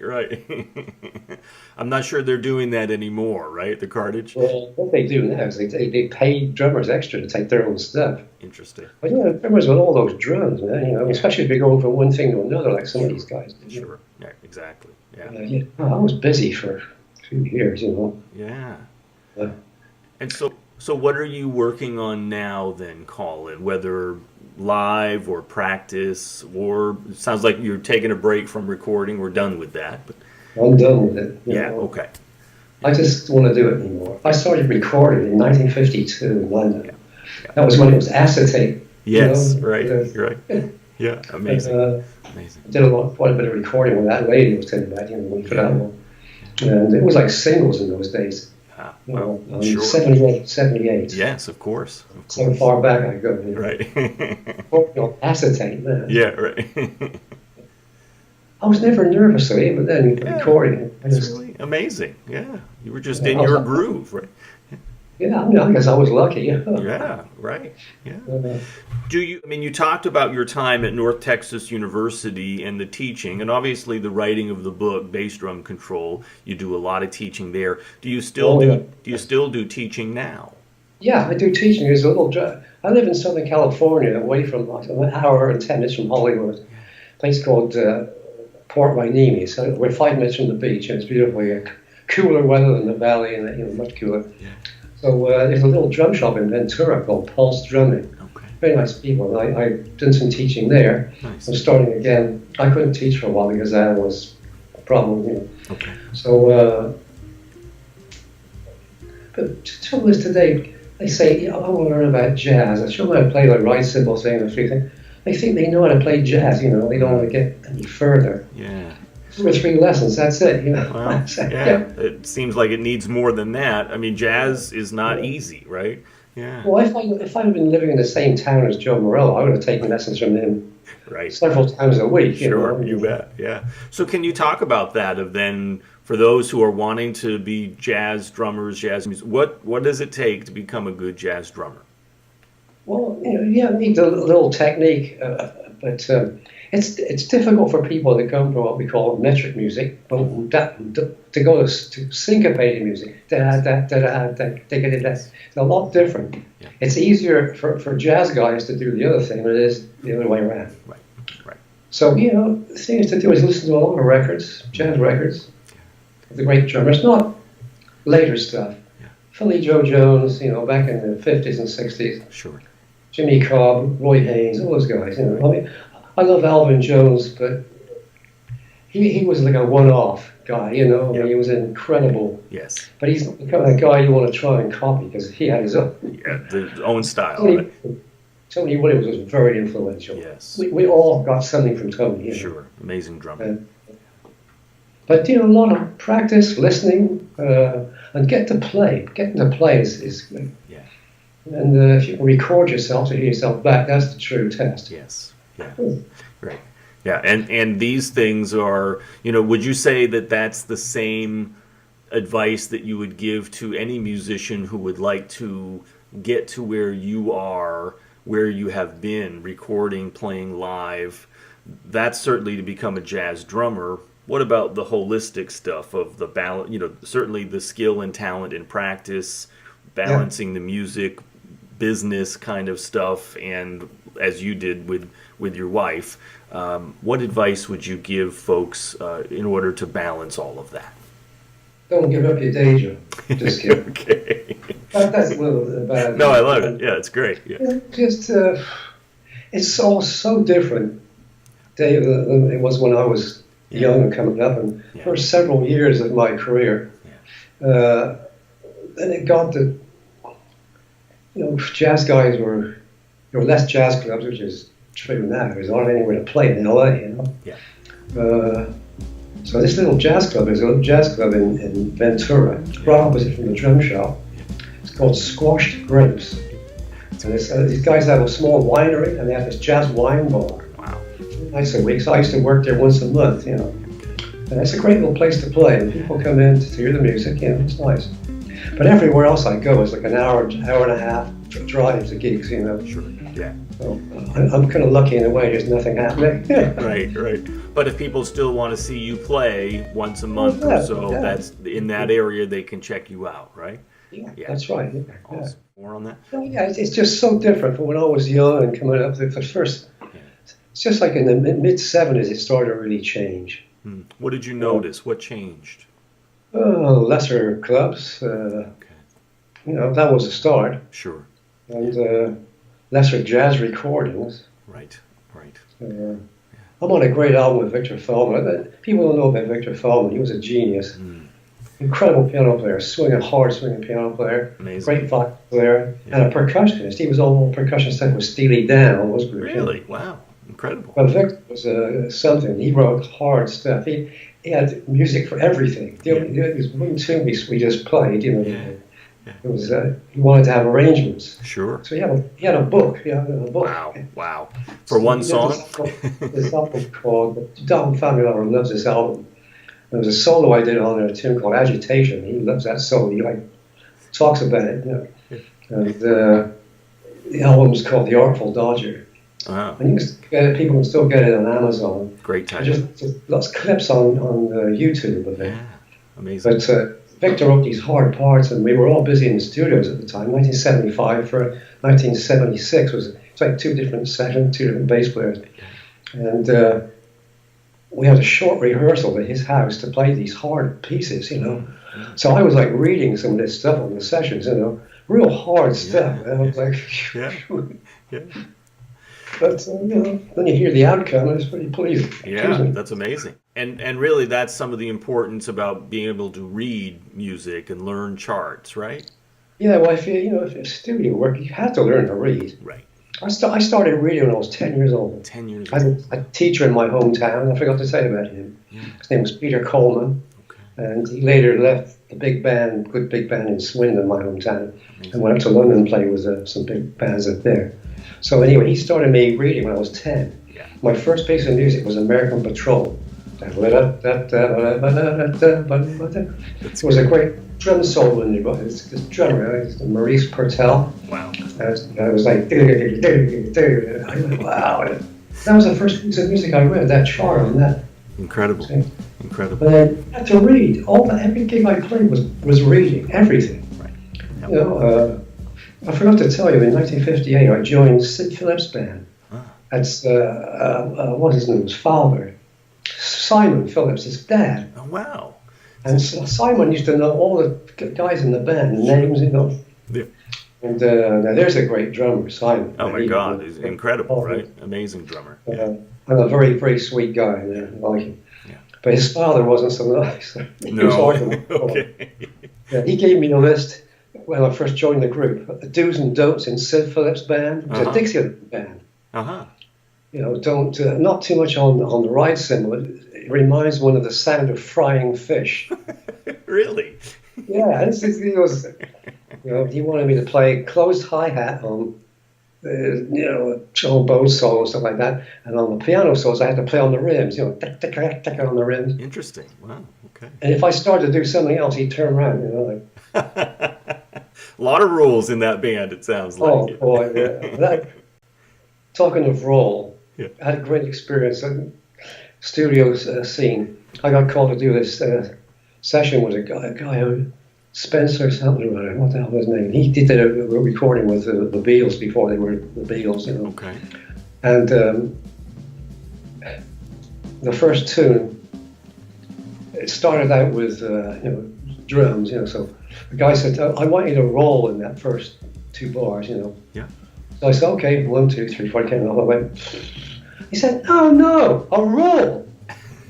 I'm not sure they're doing that anymore, right? The Cartage? Well, what they do now is they pay drummers extra to take their own stuff. Interesting. But drummers with all those drums, man, especially if you're going from one thing to another, like some of these guys do. Sure, yeah, exactly. Yeah. I was busy for a few years, Yeah. And so what are you working on now then, Colin? Whether live or practice, or it sounds like you're taking a break from recording. We're done with that. But I'm done with it. Okay. I just don't want to do it anymore. I started recording in 1952 in London. Yeah. That was when it was acetate. Yes, right. Yeah, amazing. Amazing. I did quite a bit of recording when that lady was telling about, for that one. And it was like singles in those days. Sure. 78. Yes, of course. So far back I go. Right. Acetate, man. Yeah, right. I was never nervous, but then recording. It's really amazing. Yeah. You were just in your groove, right? Yeah, I guess I was lucky. Yeah, right. Yeah. You talked about your time at North Texas University and the teaching, and obviously the writing of the book, Bass Drum Control. You do a lot of teaching there. Do you still do teaching now? Yeah, I do teaching. There's a little. I live in Southern California, away from an hour and 10 minutes from Hollywood. A place called Port Hueneme. So we're 5 minutes from the beach, and it's beautiful here. Cooler weather than the valley, and much cooler. Yeah. So there's a little drum shop in Ventura called Pulse Drumming. Okay. Very nice people. I've done some teaching there. Nice. I'm starting again. I couldn't teach for a while because that was a problem. Okay. So, but the trouble is today, they say, I want to learn about jazz. I show them how to play the right cymbal thing and a few things. They think they know how to play jazz, They don't want to get any further. Yeah. 2 or 3 lessons, that's it, Well, it seems like it needs more than that. Jazz is not easy, right? Yeah. Well, if I had been living in the same town as Joe Morello, I would have taken lessons from him several times a week. Sure, you bet, yeah. So can you talk about that, for those who are wanting to be jazz drummers, jazz music, what does it take to become a good jazz drummer? Well, you need a little technique, but it's difficult for people that come from what we call metric music to go to syncopated music. It's a lot different. Yeah. It's easier for jazz guys to do the other thing than it is the other way around. Right. So, the thing to do is listen to a lot of records, jazz records, of the great drummers, not later stuff. Yeah. Philly Joe Jones, back in the 50s and 60s. Sure. Jimmy Cobb, Roy Haynes, all those guys. I love Alvin Jones, but he was like a one-off guy, He was incredible. Yes. But he's not the kind of guy you want to try and copy because he had his own. Yeah, his own style. Tony Williams was very influential. Yes. We all got something from Tony. Sure. Amazing drummer. But a lot of practice, listening, and getting to play is great. Yeah. And if you can record yourself to hear yourself back, that's the true test. Yes. Yeah. Right. Yeah. And these things are, would you say that that's the same advice that you would give to any musician who would like to get to where you are, where you have been recording, playing live? That's certainly to become a jazz drummer. What about the holistic stuff of the balance, certainly the skill and talent and practice, balancing the music, business kind of stuff, and as you did with your wife, what advice would you give folks in order to balance all of that? Don't give up your day job. Just kidding. Okay. That's a little bit bad. No, I love it. Yeah, it's great. Yeah. It's all so different, Dave, than it was when I was young and coming up, and for several years of my career. Then it got to, jazz guys there were less jazz clubs, which is true now. There's not anywhere to play in LA, Yeah. So this little jazz club is a little jazz club in Ventura, right opposite from the drum shop. It's called Squashed Grapes. And these guys have a small winery, and they have this jazz wine bar. Wow. Nice a week. So I used to work there once a month, And it's a great little place to play, and people come in to hear the music, it's nice. But everywhere else I go is like an hour and a half drive to gigs, Sure. Yeah. So I'm kind of lucky in a way. There's nothing happening. Right. But if people still want to see you play once a month or so, that's in that area they can check you out, right? Yeah. That's right. Yeah. Awesome. More on that? Oh, yeah, it's just so different from when I was young and coming up. The first, it's just like in the mid '70s, it started to really change. What did you notice? What changed? Lesser clubs. That was a start. Sure. And lesser jazz recordings. Right. I'm on a great album with Victor Feldman. People don't know about Victor Feldman. He was a genius. Incredible piano player, hard swinging piano player. Amazing. Great violin player, and a percussionist. He was all percussion stuff with Steely Dan, all those groups. Really? Wow. Incredible. But Victor was something. He wrote hard stuff. He had music for everything. There was one tune we just played, It was he wanted to have arrangements. Sure. So he had a book. Wow. For one song? This album called Dom Famularo loves this album. There was a solo I did on a tune called Agitation. He loves that solo. He talks about it. And the album's called The Artful Dodger. Wow. And people can still get it on Amazon. Great time. Just lots of clips on YouTube of it. Yeah. Amazing. But Victor wrote these hard parts, and we were all busy in the studios at the time. 1975 for 1976 it's like two different sessions, two different bass players, and we had a short rehearsal at his house to play these hard pieces, So I was like reading some of this stuff on the sessions, real hard stuff. And I was like, But when you hear the outcome, it's pretty pleasing. Yeah, that's amazing. And really, that's some of the importance about being able to read music and learn charts, right? Yeah, well, if it's studio work, you have to learn to read. Right. I started reading when I was 10 years old. 10 years I old. had a teacher in my hometown. I forgot to say about him. His name was Peter Coleman. Okay. And he later left the good big band in Swindon, my hometown, and went up to London and played with some big bands up there. So anyway, he started me reading when I was 10. Yeah. My first piece of music was American Patrol. It was a great drum solo in there. This drummer, Maurice Purtell. Wow. And I was like, wow. That was the first piece of music I read, that chart on that. Incredible. thing. Incredible. But I had to read. Every gig I played was reading, everything. Right. Yep. I forgot to tell you, in 1958, I joined Sid Phillips' band. That's, what his name was, father. Simon Phillips, his dad. Oh, wow. And Simon used to know all the guys in the band, names, Yeah. And now there's a great drummer, Simon. Oh, my God. He's incredible, right? Amazing drummer. And a very, very sweet guy. I like him. Yeah. But his father wasn't so nice. No. Okay. Yeah, he gave me a list when I first joined the group. Do's and don'ts in Sid Phillips' band. It was a Dixieland band. Don't not too much on the ride cymbal. It reminds one of the sound of frying fish. Really? Yeah, he was. He wanted me to play closed hi-hat on, trombone solo and stuff like that, and on the piano solos I had to play on the rims. Tick, tick, tick, tick on the rims. Interesting. Wow. Okay. And if I started to do something else, he'd turn around. A lot of rules in that band. It sounds like. Oh boy, yeah. Talking of role, Yeah. I had a great experience in studio scene. I got called to do this session with a guy who, Spencer something or other, what the hell was his name? He did a recording with the Beatles before they were the Beatles, Okay. And the first tune, it started out with drums, so the guy said, I want you to roll in that first two bars, Yeah. So I said, okay, 1, 2, 3, 4, I came up, I went. He said, oh no, a roll.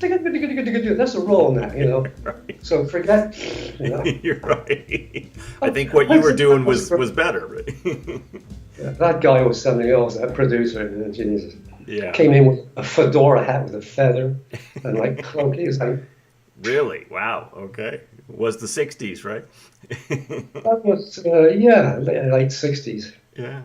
That's a roll now, you know. Right. So forget, you know. You're right. I think what you were doing was better. Right? Yeah, that guy was something else, that producer, Jesus. Yeah. Came in with a fedora hat with a feather and like cloak. He was like, Really? Wow. Okay. It was the 60s, right? that was, late 60s. Yeah.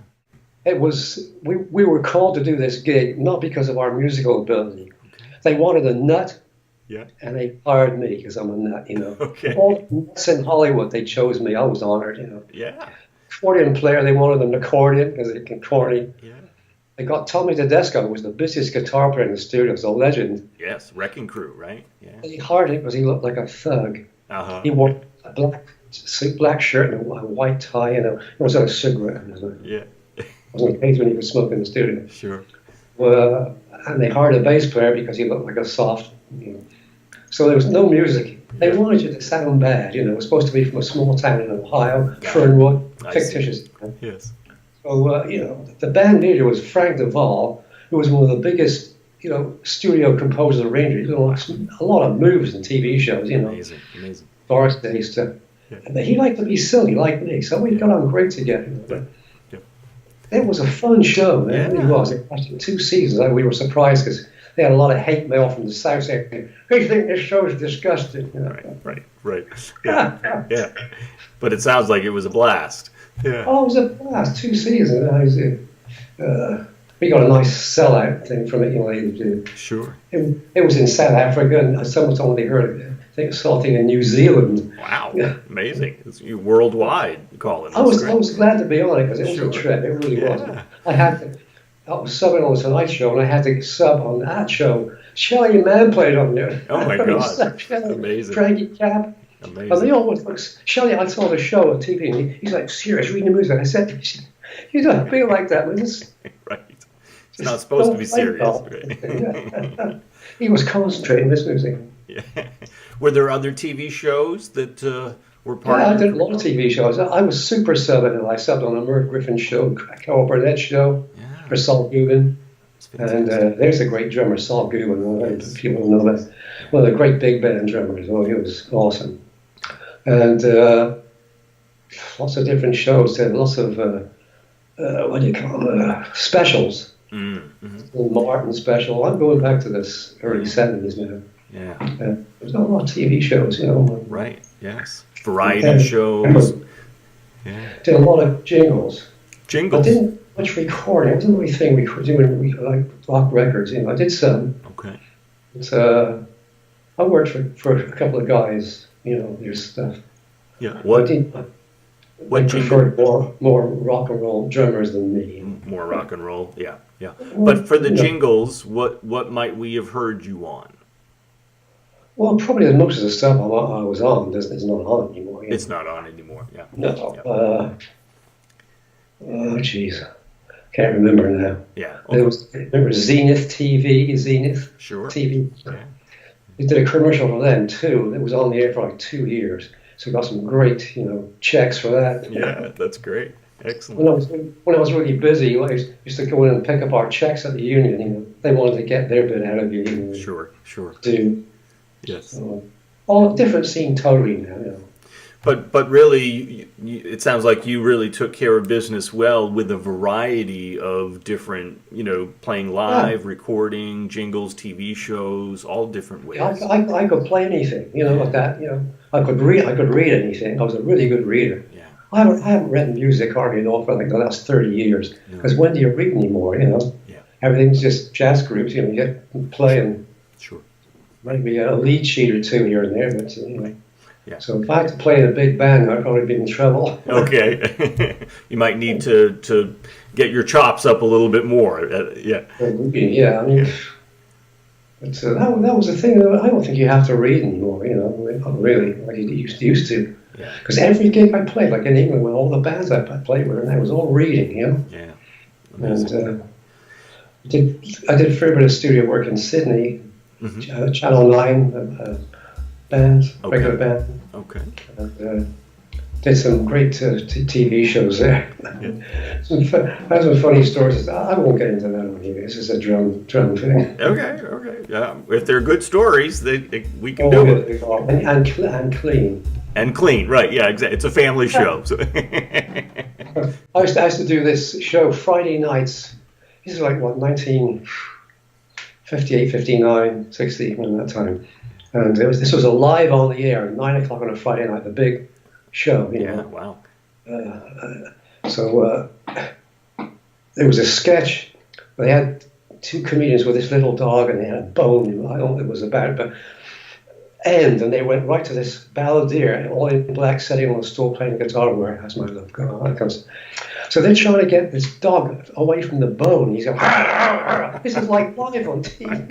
It was, we were called to do this gig, not because of our musical ability. Okay. They wanted a nut, Yeah. and they hired me because I'm a nut, you know. Okay. All the nuts in Hollywood, they chose me. I was honored, you know. Yeah. Accordion player, they wanted an accordion because they can corny. Yeah. They got Tommy Tedesco, who was the busiest guitar player in the studio, was a legend. Yes. Wrecking Crew, right? Yeah. They hired him because he looked like a thug. Uh-huh. He wore a black shirt and a white tie, you know. It was like a cigarette. Yeah. It wasn't a case when he was smoking in the studio. Sure. And they hired a bass player because he looked like a soft, you know. So there was no music. They wanted you to sound bad, you know. It was supposed to be from a small town in Ohio, Fernwood, fictitious. Yes. So, the band leader was Frank Duvall, who was one of the biggest, studio composers and arrangers. A lot of movies and TV shows, you know. Amazing. Doris Day stuff. Yeah. But he liked to be silly, like me, so we got on great together. Yeah. It was a fun show, man. It really was. It lasted 2 seasons. We were surprised because they had a lot of hate mail from the South saying, "We think this show is disgusting." You know? Right. Yeah. Yeah. But it sounds like it was a blast. Yeah. Oh, it was a blast. 2 seasons. We got a nice sellout thing from it, you know. Sure. It was in South Africa, and someone told me they heard it. I think saw something in New Zealand. Wow. Yeah. Amazing. It's worldwide, Colin. I was glad to be on it because it was Sure. a trip. It really was. Yeah. I was subbing on the Tonight Show, and I had to sub on that show. Shelley Mann played on there. Oh my God! Amazing. Frankie Cap. Amazing. And they always look. Shelley, I saw the show on TV, and he's like serious reading the music. I said, "You don't feel like that, man." Right. It's not supposed to be serious. Right? He was concentrating this music. Yeah. Were there other TV shows that were part Yeah, of I did a lot of TV shows. I was super subbing, and I subbed on a Merv Griffin show, Carol Burnett show for Saul Goodman. And there's a great drummer, Saul Goodman. Yes. People know that. One of the great big band drummers. Oh, he was awesome. And lots of different shows. Lots of, what do you call them, specials. Mm-hmm. Martin special. I'm going back to this early 70s now. Yeah. There's not a lot of TV shows, you know. Right, yes. Variety shows. Yeah. Did a lot of jingles. Jingles? I didn't much recording. It wasn't my thing, doing like rock records, you know. I did some. Okay. But, I worked for a couple of guys, you know, their stuff. Yeah. What preferred more rock and roll drummers than me. More rock and roll, yeah. But for the jingles, what might we have heard you on? Well, probably most of the stuff I was on is not on anymore. It's not on anymore, yeah. No. Yeah. Oh, jeez. Can't remember now. Yeah. Okay. Remember Zenith TV? Zenith Sure. TV? Yeah. We did a commercial for them, too. It was on the air for like 2 years. So we got some great, checks for that. Yeah, that's great. Excellent. When I was really busy, I used to go in and pick up our checks at the union. You know, they wanted to get their bit out of you. Sure. Do. Yes. All different scene totally now. You know. But really, it sounds like you really took care of business well with a variety of different, playing live, recording, jingles, TV shows, all different ways. I could play anything, like that. I could read anything. I was a really good reader. Yeah. I haven't read music hardly for like the last 30 years. Because when do you read anymore? Yeah. Everything's just jazz groups. You get playing. Sure. Maybe a lead sheet or two here and there, but anyway. Yeah. So if I had to play in a big band, I'd probably be in trouble. Okay. You might need to get your chops up a little bit more. Yeah. Yeah, I mean, but that was the thing. I don't think you have to read anymore, not really, like you used to. Because every gig I played, like in England, with all the bands I played with, and I was all reading, Yeah. Amazing. And I did a fair bit of studio work in Sydney, Channel 9, band, regular band. Okay. And did some great TV shows there. Had some funny stories. I won't get into that on here. This is a drum thing. Okay. Yeah, if they're good stories, we can do it. And clean. And clean, right? Yeah, exactly. It's a family show. So. I used to do this show Friday nights. This is like what 1958, 59, 60, around that time. And this was a live on the air, 9 o'clock on a Friday night, the big show. You know. Wow. So there was a sketch. They had two comedians with this little dog, and they had a bone. I don't know what it was about, but and they went right to this balladeer, all in black, sitting on a stool playing guitar. Where has my love gone? So they're trying to get this dog away from the bone. He's going, this is like live on TV.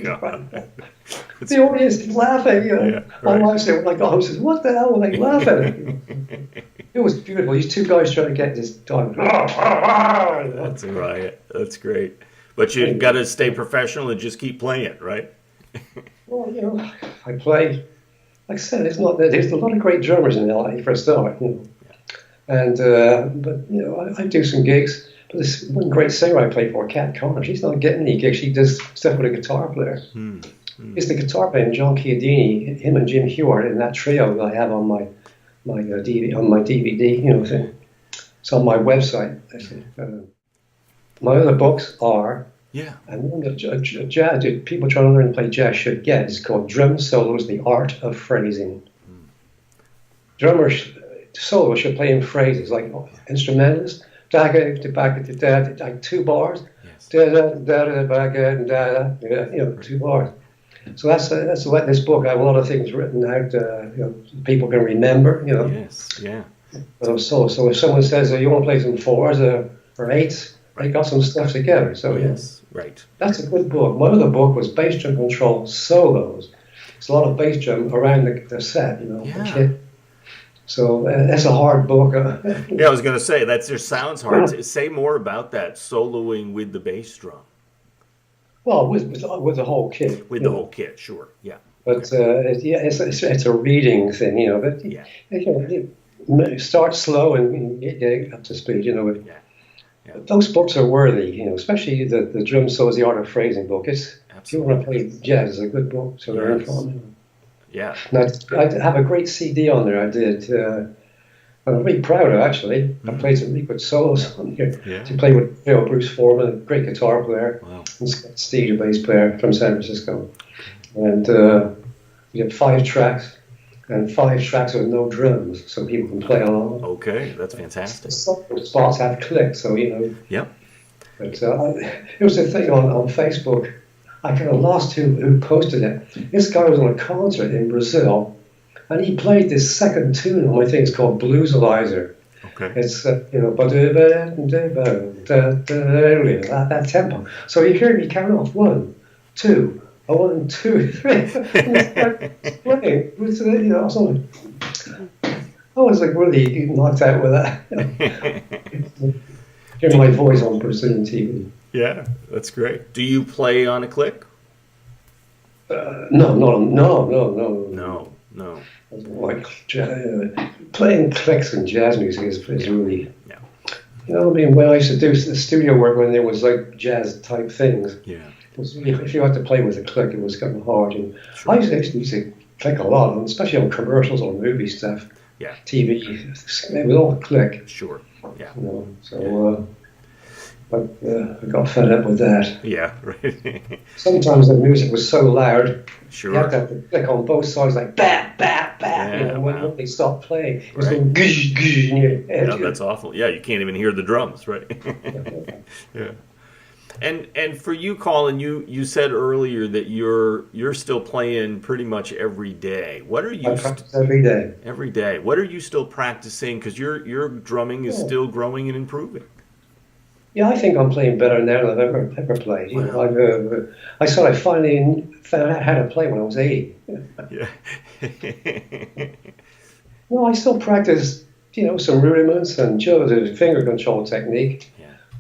The audience is laughing. You know. Yeah, right. My wife said, "My God," says, "What the hell were they laughing at?" It was beautiful. These two guys trying to get this dog. That's right. That's great. But you've got to stay professional and just keep playing it, right? Well, you know, I play. Like I said, there's a lot of great drummers in LA for a start, you know. And but you know, I do some gigs. But this one great singer I play for, Kat Connor, she's not getting any gigs. She does stuff with a guitar player. It's the guitar player, John Chiodini, him and Jim Hewart in that trio that I have on my DVD, you know, thing. It's on my website. My other books are. Yeah. And one that jazz, people trying to learn to play jazz should get is called Drum Solos, The Art of Phrasing. Drummers, solos should play in phrases, like instrumentalists, like 2 bars, you know, 2 bars. So that's what this book, I have a lot of things written out, you know, people can remember, you know. Yes, yeah. So if someone says, you want to play some 4s or 8s, they got some stuff together. So yes. Right. That's a good book. My other book was bass drum control solos. It's a lot of bass drum around the set, you know. Yeah. The kit. So that's a hard book. Yeah, I was going to say, that just sounds hard. Say more about that, soloing with the bass drum. Well, with the whole kit. With the whole kit, sure, yeah. But it's a reading thing, you know. But yeah. You know, start slow and get up to speed, you know. Yeah. Those books are worthy, you know, especially the Drum Solos, The Art of Phrasing book. If you want to play jazz, it's a good book to learn from. Yeah. And I have a great CD on there. I did. I'm really proud of, actually. I played some really good solos on here. Yeah. To play with Bruce Foreman, a great guitar player, wow. and Steve, a bass player from San Francisco. And we had 5 tracks. And 5 tracks with no drums, so people can play along. Okay, that's fantastic. Some spots have clicked, so you know. Yep. But it was a thing on Facebook. I kind of lost who posted it. This guy was on a concert in Brazil, and he played this second tune on my thing. It's called Bluesalizer. Okay. It's you know, that tempo. So you hear me count off 1, 2. 1, 2, 3. Playing, you know, I was like really knocked out with that. Hearing my voice on Brazilian TV. Yeah, that's great. Do you play on a click? No. Like playing clicks in jazz music is really. Yeah. You know, I mean, when I used to do the studio work, when there was like jazz type things. Yeah. If you had to play with a click, it was kind of hard. And sure. I used to use a click a lot, especially on commercials or movie stuff. Yeah. TV, it was all click. Sure. Yeah. You know, so, but I got fed up with that. Yeah. Right. Sometimes the music was so loud. Sure. You had to have to click on both sides, like bap, bap, bap. Yeah, you know, when they stopped playing, it was going gush, gush in your head. No, that's awful. Yeah, you can't even hear the drums, right? Yeah. And for you, Colin, you said earlier that you're still playing pretty much every day. What are you? I practice every day. Every day. What are you still practicing? Because your drumming is still growing and improving. Yeah, I think I'm playing better now than I've ever played. You know, I said I finally found out how to play when I was 80. Yeah. No, I still practice, you know, some rudiments and the finger control technique.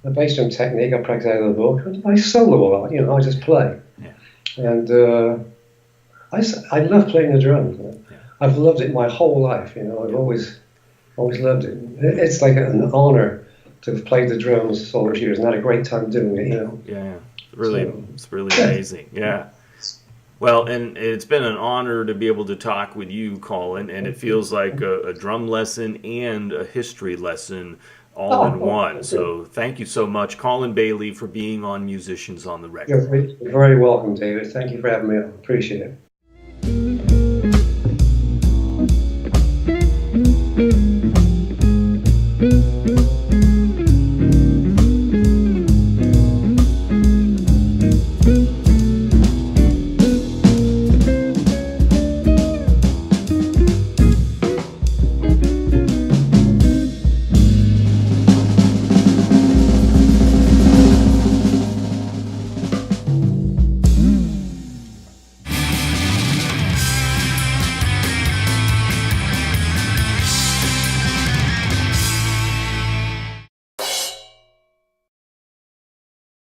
The bass drum technique I practice out of the book. I solo a lot, you know, I just play. Yeah. And I love playing the drums. Yeah. I've loved it my whole life, you know. I've always Always loved it. It's like an honor to have played the drums all those years and had a great time doing it, you know. Yeah, it's really amazing. Yeah. Well, and it's been an honor to be able to talk with you, Colin, and it feels like a drum lesson and a history lesson all in one. So thank you so much, Colin Bailey, for being on Musicians on the Record. You're very welcome, David. Thank you for having me on. Appreciate it.